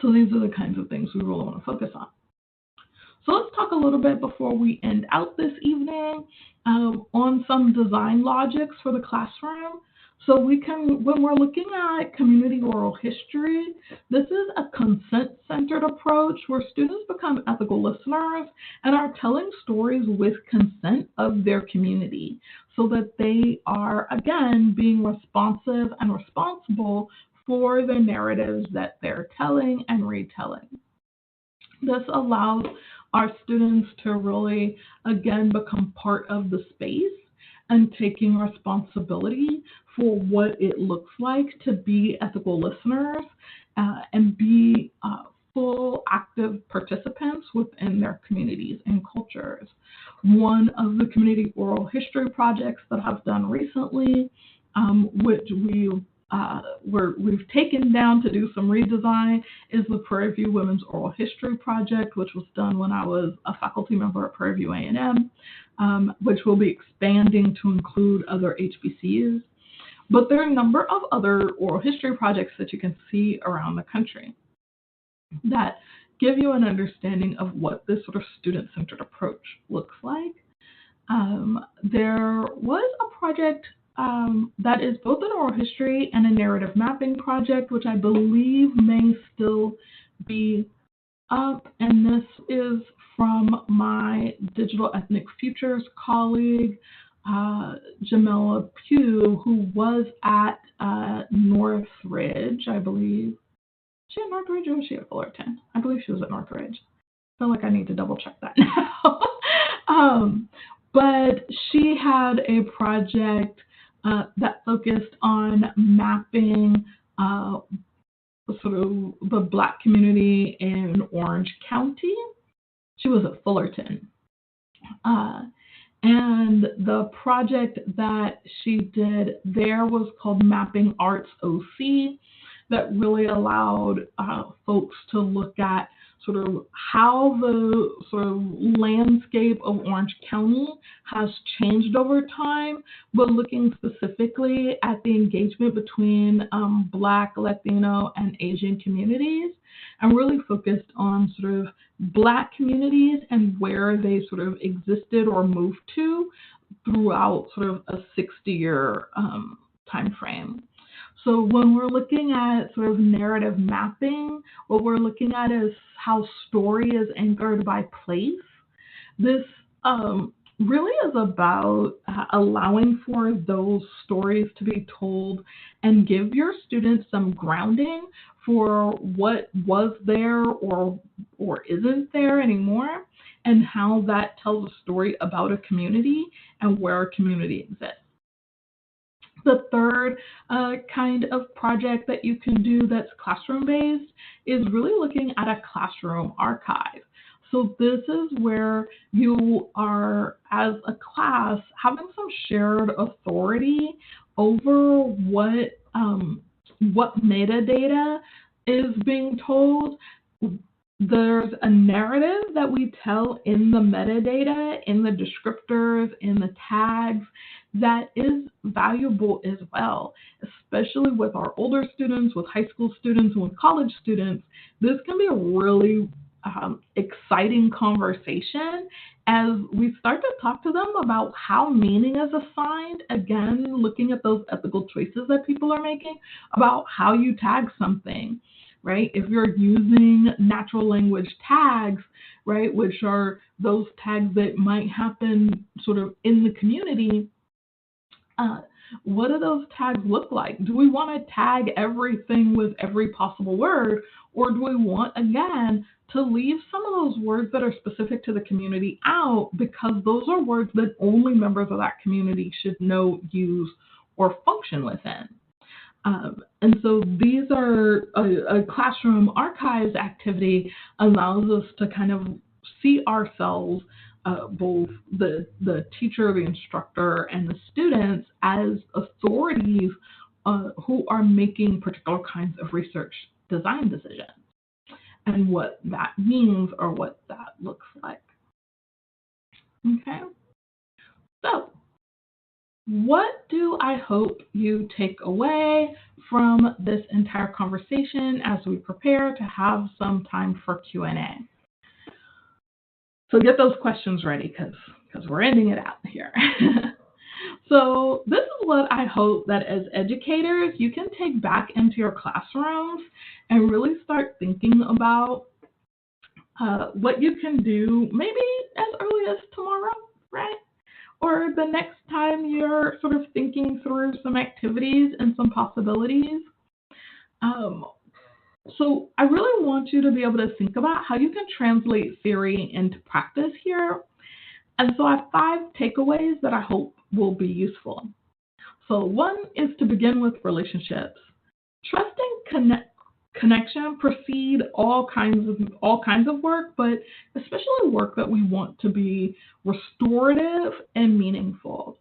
So these are the kinds of things we really want to focus on. So let's talk a little bit before we end out this evening on some design logics for the classroom. So when we're looking at community oral history, this is a consent-centered approach where students become ethical listeners and are telling stories with consent of their community so that they are, again, being responsive and responsible for the narratives that they're telling and retelling. This allows our students to really, again, become part of the space and taking responsibility for what it looks like to be ethical listeners and be full active participants within their communities and cultures. One of the community oral history projects that I've done recently, which we've taken down to do some redesign, is the Prairie View Women's Oral History Project, which was done when I was a faculty member at Prairie View A&M, which will be expanding to include other HBCUs. But there are a number of other oral history projects that you can see around the country that give you an understanding of what this sort of student-centered approach looks like. There was a project that is both an oral history and a narrative mapping project, which I believe may still be up, and this is from my Digital Ethnic Futures colleague, Jamela Pugh, who was at Northridge, I believe. Was she at Northridge or was she at Fullerton? I believe she was at Northridge. I feel like I need to double check that now. But she had a project that focused on mapping sort of the Black community in Orange County. She was at Fullerton. And the project that she did there was called Mapping Arts OC, that really allowed folks to look at sort of how the sort of landscape of Orange County has changed over time, but looking specifically at the engagement between Black, Latino, and Asian communities, and really focused on sort of Black communities and where they sort of existed or moved to throughout sort of a 60-year time frame. So when we're looking at sort of narrative mapping, what we're looking at is how story is anchored by place. This really is about allowing for those stories to be told and give your students some grounding for what was there or isn't there anymore, and how that tells a story about a community and where a community exists. The third kind of project that you can do that's classroom-based is really looking at a classroom archive. So this is where you are, as a class, having some shared authority over what metadata is being told. There's a narrative that we tell in the metadata, in the descriptors, in the tags, that is valuable as well, especially with our older students, with high school students, and with college students. This can be a really exciting conversation as we start to talk to them about how meaning is assigned, again, looking at those ethical choices that people are making, about how you tag something. Right? If you're using natural language tags, right, which are those tags that might happen sort of in the community, what do those tags look like? Do we want to tag everything with every possible word, or do we want, again, to leave some of those words that are specific to the community out, because those are words that only members of that community should know, use, or function within? And so these are a classroom archives activity allows us to kind of see ourselves, both the teacher, the instructor, and the students as authorities who are making particular kinds of research design decisions, and what that means or what that looks like. Okay, so what do I hope you take away from this entire conversation as we prepare to have some time for Q&A? So get those questions ready because we're ending it out here. So this is what I hope that as educators, you can take back into your classrooms and really start thinking about what you can do maybe as early as tomorrow, right? Or the next time you're sort of thinking through some activities and some possibilities. Um, so I really want you to be able to think about how you can translate theory into practice here. And so I have 5 takeaways that I hope will be useful. So one is to begin with relationships. Trusting connection precede all kinds of work, but especially work that we want to be restorative and meaningful.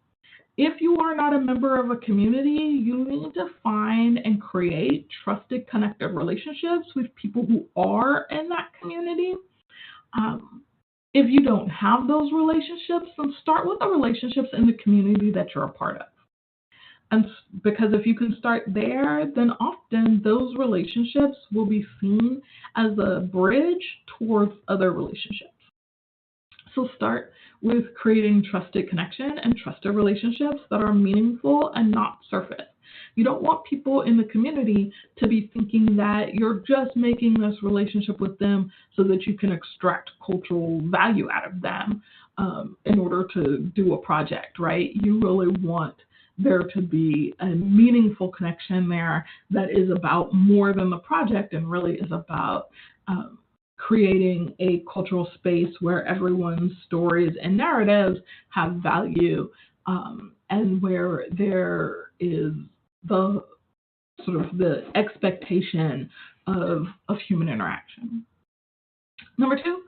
If you are not a member of a community, you need to find and create trusted, connected relationships with people who are in that community. Um, if you don't have those relationships, then start with the relationships in the community that you're a part of. And because if you can start there, then often those relationships will be seen as a bridge towards other relationships. So start with creating trusted connection and trusted relationships that are meaningful and not surface. You don't want people in the community to be thinking that you're just making this relationship with them so that you can extract cultural value out of them in order to do a project, right? You really want there to be a meaningful connection there that is about more than the project and really is about creating a cultural space where everyone's stories and narratives have value, and where there is the sort of the expectation of human interaction. Number 2,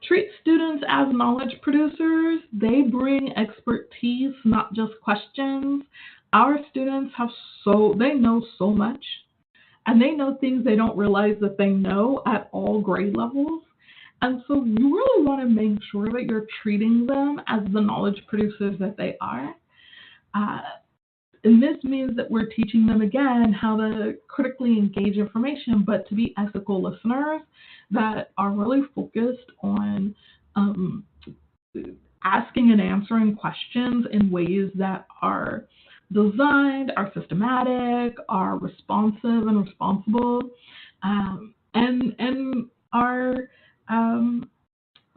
treat students as knowledge producers. They bring expertise, not just questions. Our students they know so much, and they know things they don't realize that they know at all grade levels. And so you really want to make sure that you're treating them as the knowledge producers that they are. And this means that we're teaching them, again, how to critically engage information, but to be ethical listeners that are really focused on asking and answering questions in ways that are designed, are systematic, are responsive and responsible, and are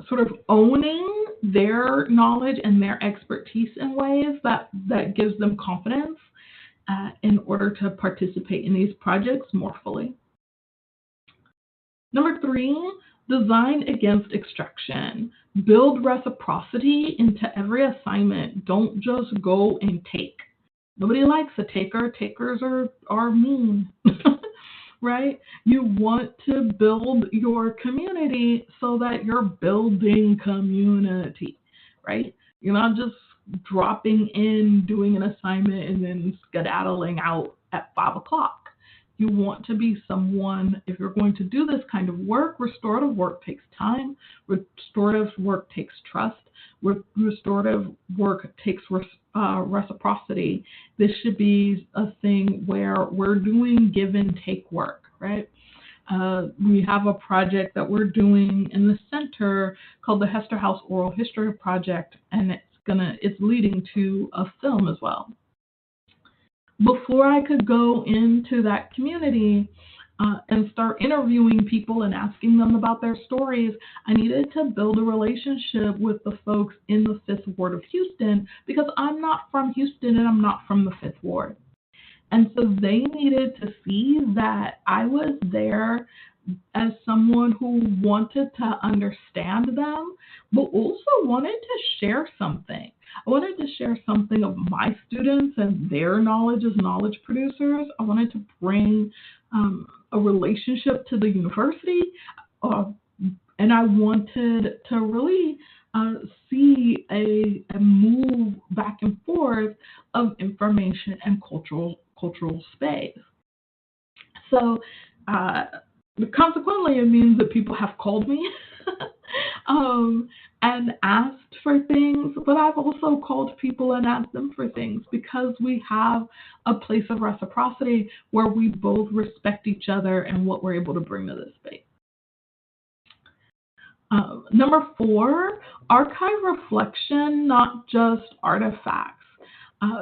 sort of owning their knowledge and their expertise in ways that gives them confidence in order to participate in these projects more fully. Number 3, design against extraction. Build reciprocity into every assignment. Don't just go and take. Nobody likes a taker. Takers are mean. Right? You want to build your community so that you're building community, right? You're not just dropping in, doing an assignment, and then skedaddling out at 5 o'clock. You want to be someone, if you're going to do this kind of work, restorative work takes time, restorative work takes trust, restorative work takes reciprocity. This should be a thing where we're doing give and take work, right? We have a project that we're doing in the center called the Hester House Oral History Project, and it's leading to a film as well. Before I could go into that community and start interviewing people and asking them about their stories, I needed to build a relationship with the folks in the 5th Ward of Houston, because I'm not from Houston and I'm not from the 5th Ward. And so they needed to see that I was there as someone who wanted to understand them, but also wanted to share something. I wanted to share something of my students and their knowledge as knowledge producers. I wanted to bring a relationship to the university, and I wanted to really see a move back and forth of information and cultural space. So consequently, it means that people have called me and asked for things, but I've also called people and asked them for things, because we have a place of reciprocity where we both respect each other and what we're able to bring to this space. Number 4, archive reflection, not just artifacts.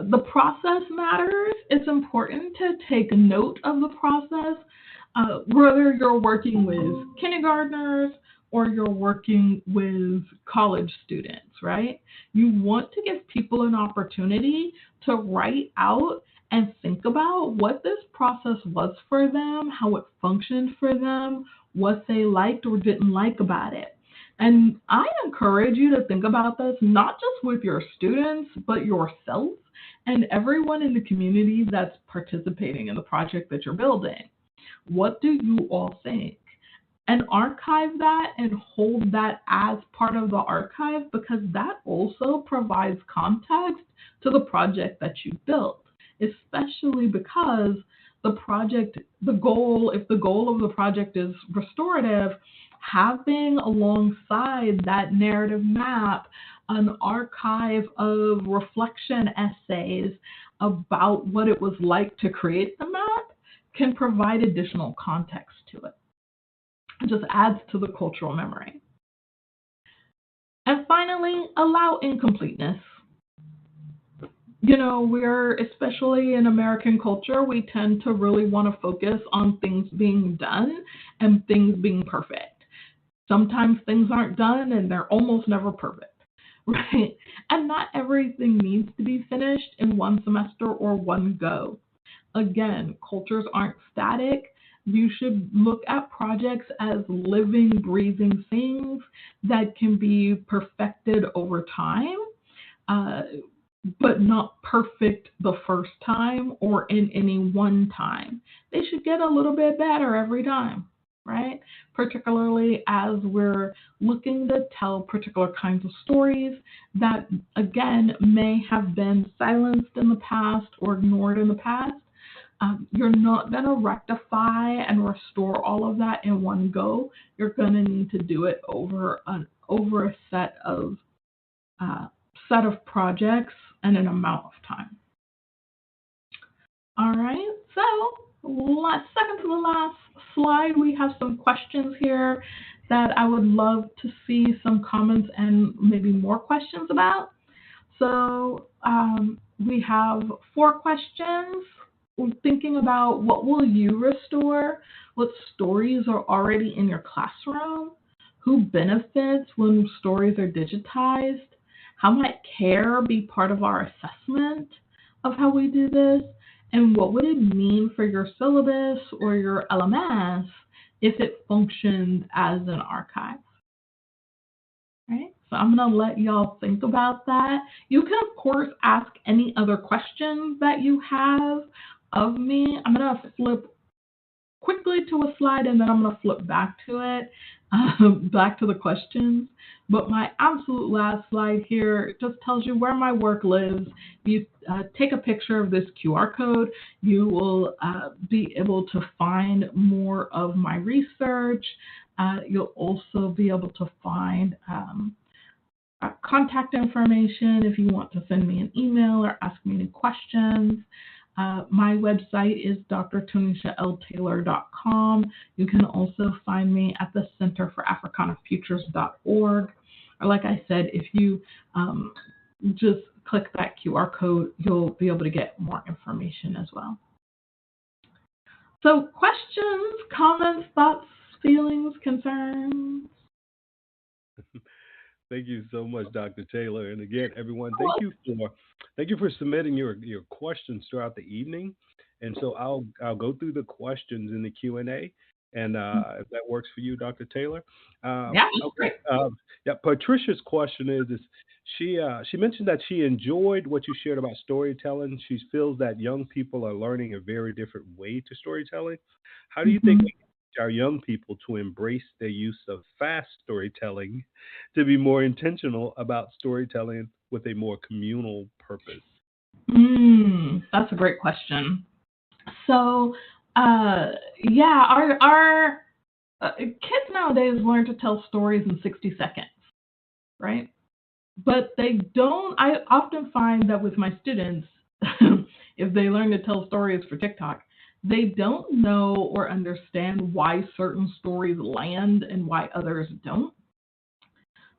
The process matters. It's important to take note of the process, whether you're working with kindergartners or you're working with college students, right? You want to give people an opportunity to write out and think about what this process was for them, how it functioned for them, what they liked or didn't like about it. And I encourage you to think about this not just with your students, but yourself and everyone in the community that's participating in the project that you're building. What do you all think? And archive that and hold that as part of the archive, because that also provides context to the project that you built, especially because the project, if the goal of the project is restorative, having alongside that narrative map an archive of reflection essays about what it was like to create the map can provide additional context to it. It just adds to the cultural memory. And finally, allow incompleteness. We're, especially in American culture, we tend to really want to focus on things being done and things being perfect. Sometimes things aren't done and they're almost never perfect, right? And not everything needs to be finished in one semester or one go. Again, cultures aren't static. You should look at projects as living, breathing things that can be perfected over time, but not perfect the first time or in any one time. They should get a little bit better every time, right? Particularly as we're looking to tell particular kinds of stories that, again, may have been silenced in the past or ignored in the past. You're not going to rectify and restore all of that in one go. You're going to need to do it over a set of projects and an amount of time. All right, so second to the last slide, we have some questions here that I would love to see some comments and maybe more questions about. So we have 4 questions. We're thinking about what will you restore? What stories are already in your classroom? Who benefits when stories are digitized? How might care be part of our assessment of how we do this? And what would it mean for your syllabus or your LMS if it functioned as an archive? Right? So I'm going to let y'all think about that. You can, of course, ask any other questions that you have of me. I'm going to flip quickly to a slide and then I'm going to flip back to it, back to the questions. But my absolute last slide here just tells you where my work lives. You take a picture of this QR code, you will be able to find more of my research. You'll also be able to find contact information if you want to send me an email or ask me any questions. My website is drtonieshaltaylor.com. You can also find me at the Center for AfricanaFutures.org. Or like I said, if you just click that QR code, you'll be able to get more information as well. So questions, comments, thoughts, feelings, concerns? Thank you so much, Dr. Taylor. And again, everyone, thank you for submitting your questions throughout the evening. And so I'll go through the questions in the Q&A, and if that works for you, Dr. Taylor. Yeah, okay. Patricia's question is she mentioned that she enjoyed what you shared about storytelling. She feels that young people are learning a very different way to storytelling. How do you think we can teach our young people to embrace the use of fast storytelling to be more intentional about storytelling with a more communal purpose? That's a great question. So, our kids nowadays learn to tell stories in 60 seconds, right? But they don't. I often find that with my students, if they learn to tell stories for TikTok, they don't know or understand why certain stories land and why others don't.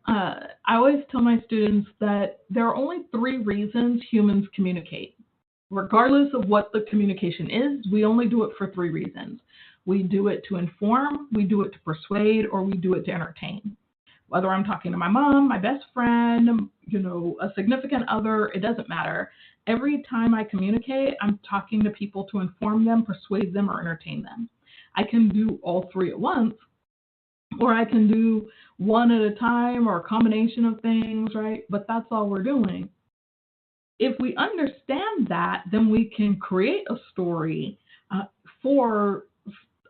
I always tell my students that there are only 3 reasons humans communicate. Regardless of what the communication is, we only do it for 3 reasons. We do it to inform, we do it to persuade, or we do it to entertain. Whether I'm talking to my mom, my best friend, a significant other, it doesn't matter. Every time I communicate, I'm talking to people to inform them, persuade them, or entertain them. I can do all 3 at once, or I can do one at a time or a combination of things, right? But that's all we're doing. If we understand that, then we can create a story for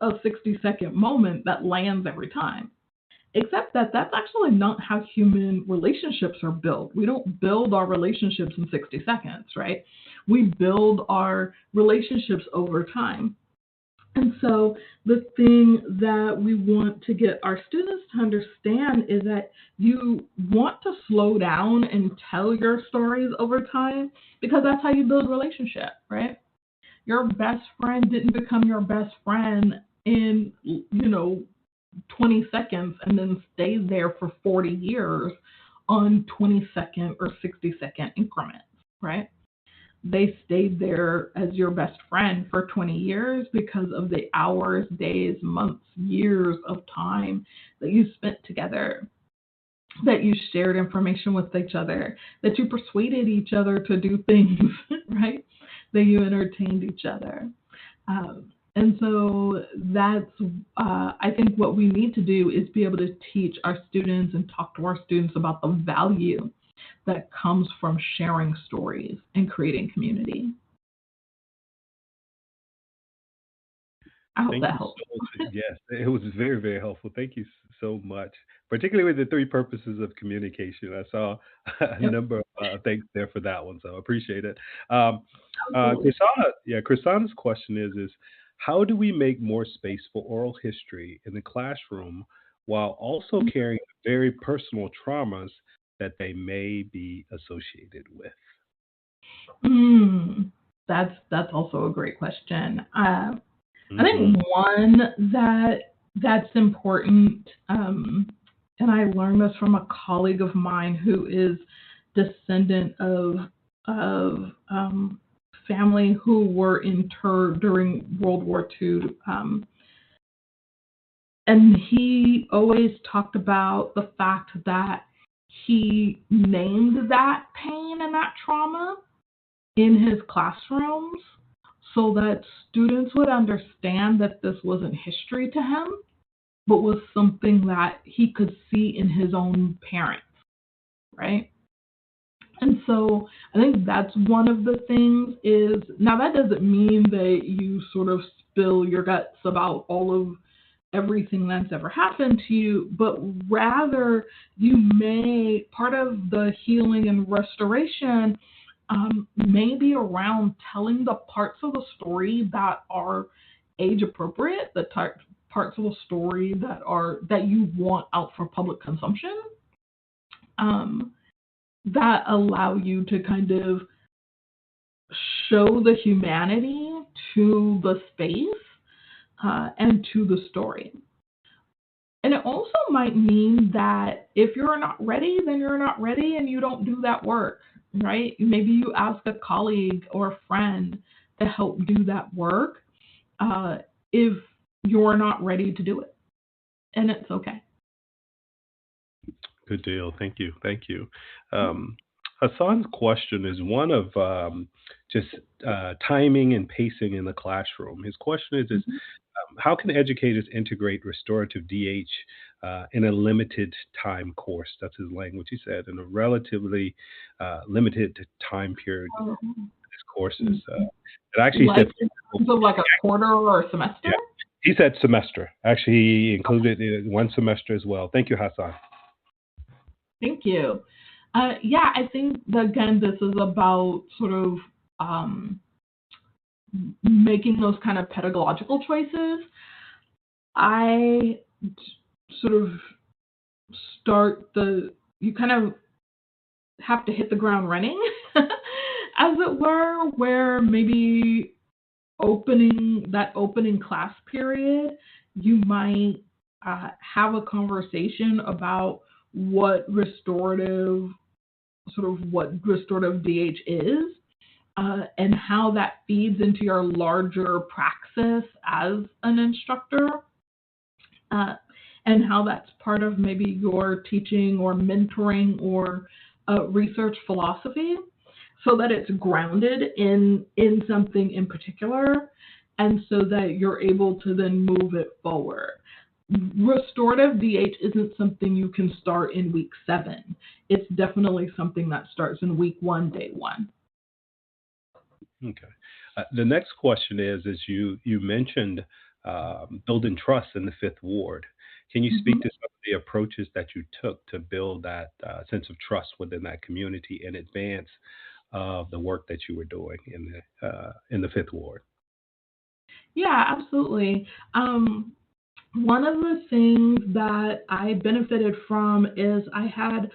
a 60-second moment that lands every time. Except that that's actually not how human relationships are built. We don't build our relationships in 60 seconds, right? We build our relationships over time. And so the thing that we want to get our students to understand is that you want to slow down and tell your stories over time, because that's how you build relationship, right? Your best friend didn't become your best friend in, 20 seconds and then stay there for 40 years on 20-second or 60-second increments, right? They stayed there as your best friend for 20 years because of the hours, days, months, years of time that you spent together, that you shared information with each other, that you persuaded each other to do things, right? That you entertained each other. And so that's, I think what we need to do is be able to teach our students and talk to our students about the value that comes from sharing stories and creating community. I hope that helps. Yes, it was very, very helpful. Thank you so much, particularly with the 3 purposes of communication. I saw a Yep, number of things there for that one, so I appreciate it. absolutely. Krisana's question is how do we make more space for oral history in the classroom while also carrying very personal traumas that they may be associated with? Mm, that's also a great question. I Hmm. think one that's important, and I learned this from a colleague of mine who is descendant of family who were interred during World War II, and he always talked about the fact that he named that pain and that trauma in his classrooms so that students would understand that this wasn't history to him, but was something that he could see in his own parents, right? And so I think that's one of the things is, now that doesn't mean that you sort of spill your guts about all of everything that's ever happened to you, but rather you may, part of the healing and restoration may be around telling the parts of the story that are age appropriate, the parts of the story that you want out for public consumption, um, that allow you to kind of show the humanity to the space and to the story. And it also might mean that if you're not ready, then you're not ready and you don't do that work, right? Maybe you ask a colleague or a friend to help do that work if you're not ready to do it. And it's okay. Good deal. Thank you. Thank you. Um, Hassan's question is one of just timing and pacing in the classroom. His question is Mhm. how can educators integrate restorative DH in a limited time course? That's his language, he said, in a relatively limited time period. His courses. It actually Like said, in terms of like a quarter or a semester? yeah, he said semester. Actually, he included it in one semester as well. Thank you, Hassan. Thank you. Yeah, I think that, again, this is about sort of um, making those kind of pedagogical choices. I sort of you kind of have to hit the ground running, as it were, where maybe opening class period, you might have a conversation about what restorative DH is, and how that feeds into your larger praxis as an instructor, and how that's part of maybe your teaching or mentoring or research philosophy, so that it's grounded in something in particular, and so that you're able to then move it forward. Restorative DH isn't something you can start in week 7. It's definitely something that starts in week 1, day 1. Okay. The next question is you mentioned building trust in the Fifth Ward. Can you speak to some of the approaches that you took to build that sense of trust within that community in advance of the work that you were doing in the Fifth Ward? Yeah, absolutely. One of the things that I benefited from is I had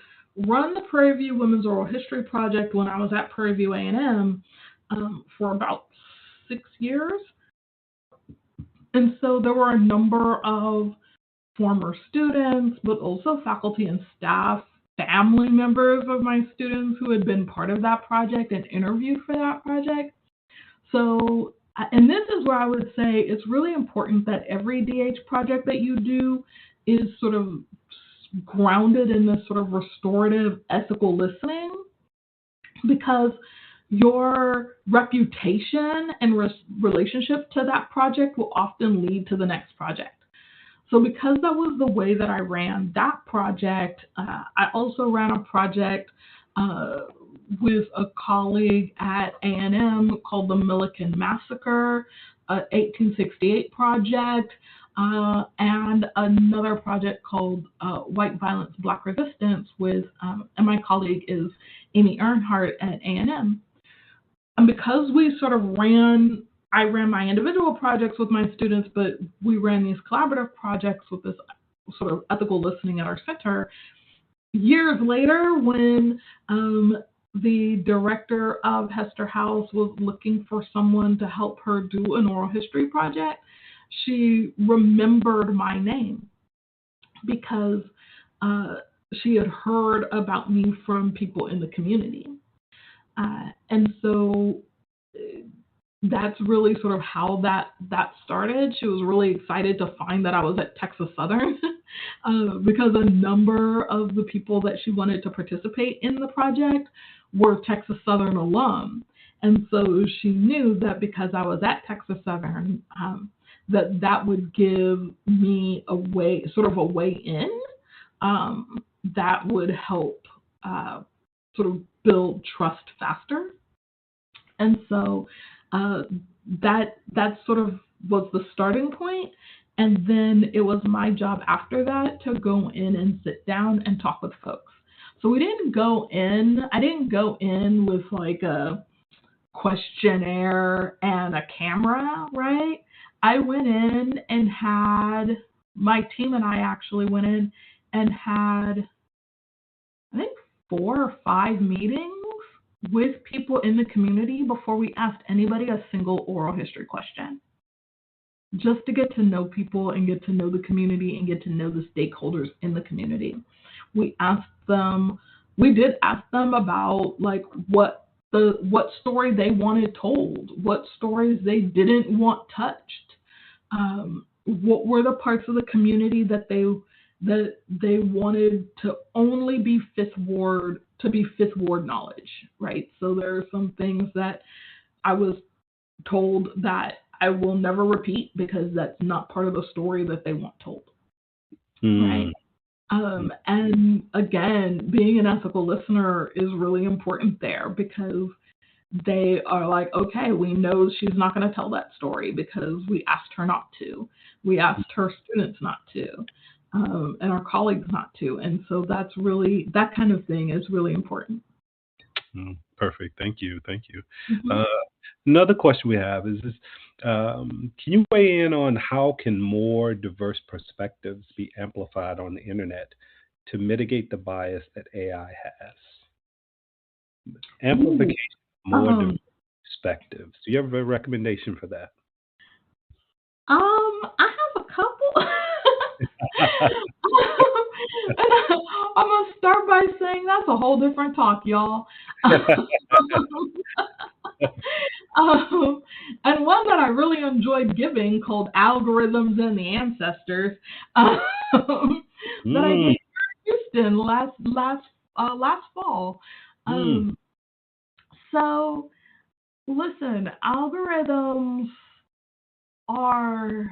run the Prairie View Women's Oral History Project when I was at Prairie View A&M for about 6 years. And so there were a number of former students, but also faculty and staff, family members of my students who had been part of that project and interviewed for that project. So, and this is where I would say it's really important that every DH project that you do is sort of grounded in this sort of restorative ethical listening, because your reputation and relationship to that project will often lead to the next project. So because that was the way that I ran that project, I also ran a project with a colleague at A&M called the Milliken Massacre, 1868 project, and another project called White Violence, Black Resistance with, and my colleague is Amy Earnhardt at A&M. And because we sort of I ran my individual projects with my students, but we ran these collaborative projects with this sort of ethical listening at our center. Years later, when the director of Hester House was looking for someone to help her do an oral history project, she remembered my name because she had heard about me from people in the community. And so that's really sort of how that started. She was really excited to find that I was at Texas Southern because a number of the people that she wanted to participate in the project were Texas Southern alum. And so she knew that because I was at Texas Southern, that would give me a way in that would help sort of build trust faster. And so that sort of was the starting point. And then it was my job after that to go in and sit down and talk with folks. So I didn't go in with like a questionnaire and a camera, right? I went in and my team and I actually went in and had, I think, 4 or 5 meetings with people in the community before we asked anybody a single oral history question, just to get to know people and get to know the community and get to know the stakeholders in the community. We did ask them about like what story they wanted told, what stories they didn't want touched, what were the parts of the community that they wanted to only be Fifth Ward knowledge, right? So there are some things that I was told that I will never repeat because that's not part of the story that they want told, right? And again, being an ethical listener is really important there because they are like, okay, we know she's not going to tell that story because we asked her not to. We asked her students not to. And our colleagues not to. And so that kind of thing is really important. Perfect. Thank you. Mm-hmm. Another question we have is this, can you weigh in on how can more diverse perspectives be amplified on the internet to mitigate the bias that AI has? Amplification of more diverse perspectives. Do you have a recommendation for that? I have a couple. I'm going to start by saying that's a whole different talk, y'all. And one that I really enjoyed giving called Algorithms and the Ancestors that I gave in Houston last fall. So, listen, algorithms are...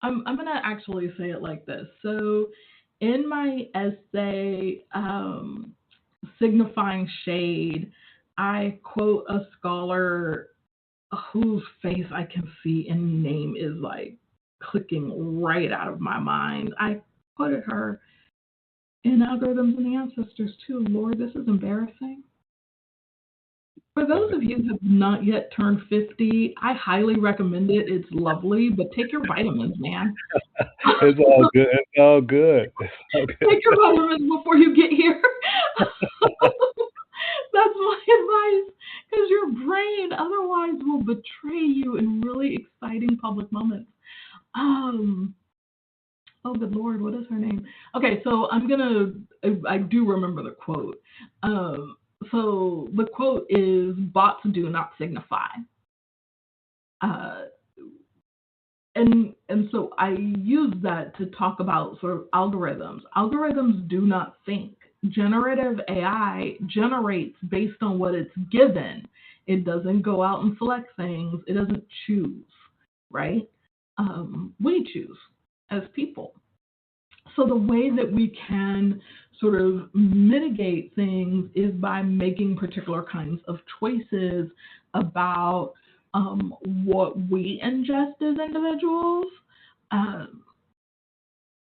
I'm going to actually say it like this. So, in my essay, Signifying Shade, I quote a scholar whose face I can see and name is like clicking right out of my mind. I quoted her in Algorithms and the Ancestors too. Lord, this is embarrassing. For those of you who have not yet turned 50, I highly recommend it. It's lovely, but take your vitamins, man. It's all good. It's all good. Take your vitamins before you get here. That's my advice, because your brain otherwise will betray you in really exciting public moments. Oh, good Lord, what is her name? Okay, so I do remember the quote. So the quote is, bots do not signify. And so I use that to talk about sort of algorithms. Algorithms do not think. Generative AI generates based on what it's given. It doesn't go out and select things. It doesn't choose, right? We choose as people. So the way that we can sort of mitigate things is by making particular kinds of choices about what we ingest as individuals,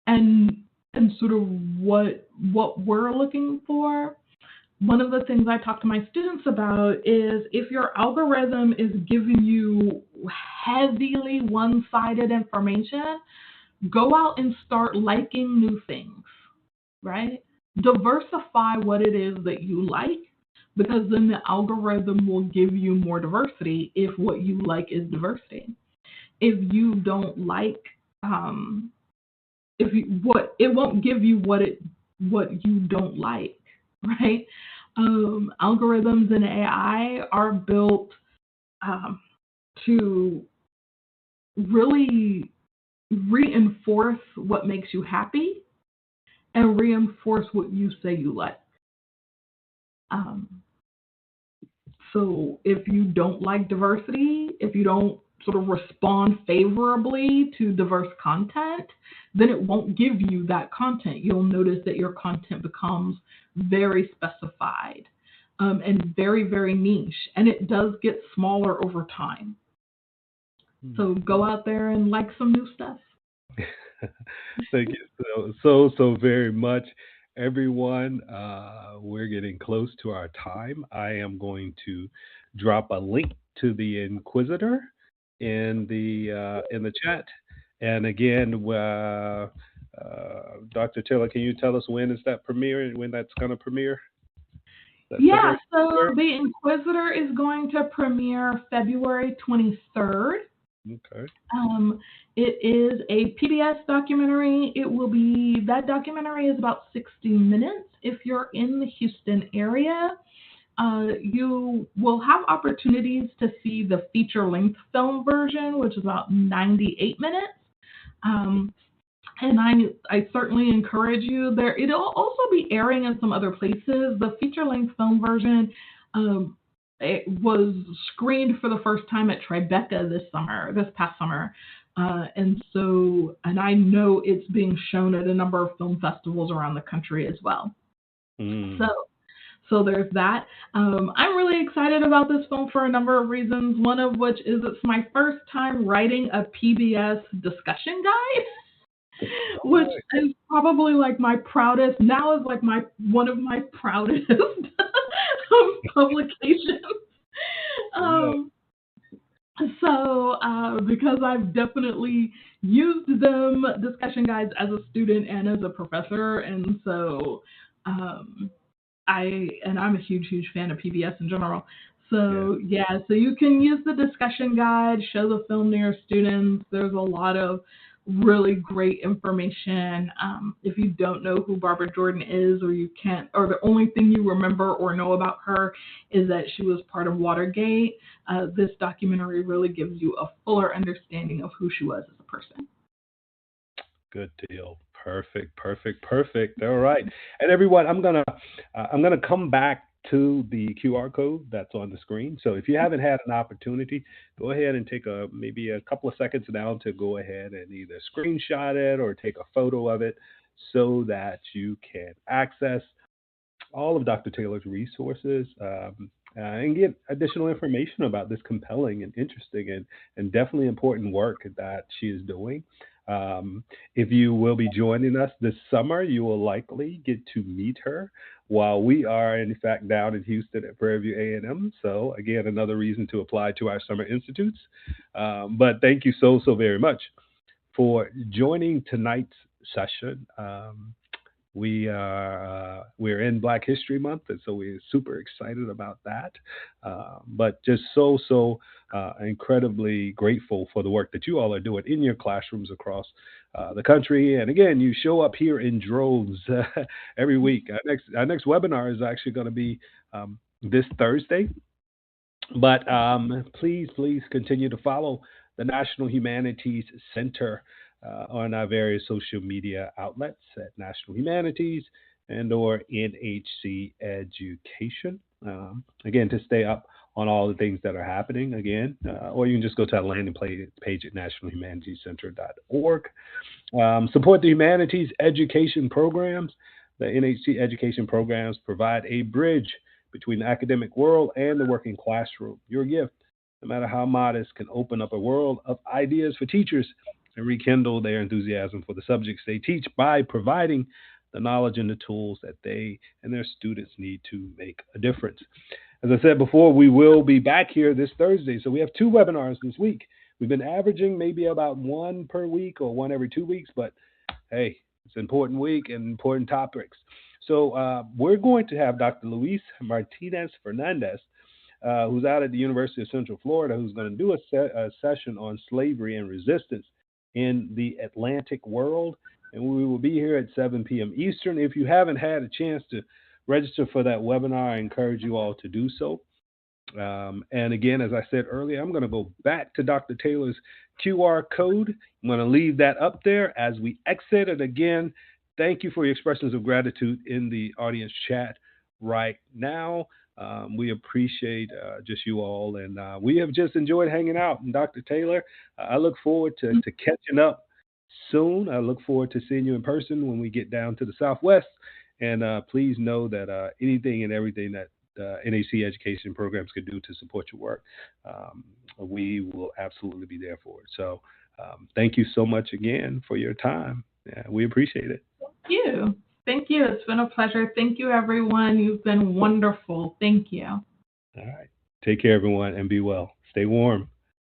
and sort of what we're looking for. One of the things I talk to my students about is, if your algorithm is giving you heavily one-sided information, go out and start liking new things, right? Diversify what it is that you like, because then the algorithm will give you more diversity if what you like is diversity. If you don't like, it won't give you what you don't like, right? Algorithms and AI are built to really reinforce what makes you happy and reinforce what you say you like. So if you don't like diversity, if you don't sort of respond favorably to diverse content, then it won't give you that content. You'll notice that your content becomes very specified and very, very niche, and it does get smaller over time. So go out there and like some new stuff. Thank you so very much, everyone. We're getting close to our time. I am going to drop a link to the Inquisitor in the chat. And again, Dr. Taylor, can you tell us when is that premiere? When that's going to premiere? Yeah, so the Inquisitor is going to premiere February 23rd. Okay. It is a PBS documentary. That documentary is about 60 minutes. If you're in the Houston area, you will have opportunities to see the feature-length film version, which is about 98 minutes. And I certainly encourage you there. It'll also be airing in some other places. The feature-length film version it was screened for the first time at Tribeca this past summer. And I know it's being shown at a number of film festivals around the country as well. So there's that. I'm really excited about this film for a number of reasons, one of which is it's my first time writing a PBS discussion guide. Which is probably like my proudest, now is like one of my proudest publications. Because I've definitely used discussion guides as a student and as a professor, and so I'm a huge fan of PBS in general. So so you can use the discussion guide, show the film to your students. There's a lot of really great information. If you don't know who Barbara Jordan is, or you can't, or the only thing you remember or know about her is that she was part of Watergate, this documentary really gives you a fuller understanding of who she was as a person. Good deal. Perfect. All right. And everyone, I'm gonna come back to the QR code that's on the screen. So if you haven't had an opportunity, go ahead and take maybe a couple of seconds now to go ahead and either screenshot it or take a photo of it so that you can access all of Dr. Taylor's resources, and get additional information about this compelling and interesting and definitely important work that she is doing. If you will be joining us this summer, you will likely get to meet her while we are, in fact, down in Houston at Prairie View A&M. So, again, another reason to apply to our summer institutes. But thank you so very much for joining tonight's session. We're in Black History Month, and so we're super excited about that. But just so incredibly grateful for the work that you all are doing in your classrooms across the country. And again, you show up here in droves every week. Our next webinar is actually going to be this Thursday. But please continue to follow the National Humanities Center on our various social media outlets at National Humanities and or NHC Education. Again, to stay up on all the things that are happening again, or you can just go to our landing page at nationalhumanities.center.org. Support the humanities education programs. The NHC education programs provide a bridge between the academic world and the working classroom. Your gift, no matter how modest, can open up a world of ideas for teachers and rekindle their enthusiasm for the subjects they teach by providing the knowledge and the tools that they and their students need to make a difference. As I said before, we will be back here this Thursday. So we have 2 webinars this week. We've been averaging maybe about 1 per week or 1 every 2 weeks, but hey, it's an important week and important topics. So we're going to have Dr. Luis Martinez Fernandez, who's out at the University of Central Florida, who's going to do a session on slavery and resistance in the Atlantic world. And we will be here at 7 p.m. Eastern. If you haven't had a chance to register for that webinar, I encourage you all to do so. And again, as I said earlier, I'm going to go back to Dr. Taylor's QR code. I'm going to leave that up there as we exit. And again, thank you for your expressions of gratitude in the audience chat right now. We appreciate just you all, and we have just enjoyed hanging out. And Dr. Taylor, I look forward to catching up soon. I look forward to seeing you in person when we get down to the Southwest. And please know that anything and everything that NAC education programs can do to support your work, we will absolutely be there for it. So thank you so much again for your time. Yeah, we appreciate it. Thank you. It's been a pleasure. Thank you, everyone. You've been wonderful. Thank you. All right. Take care, everyone, and be well. Stay warm.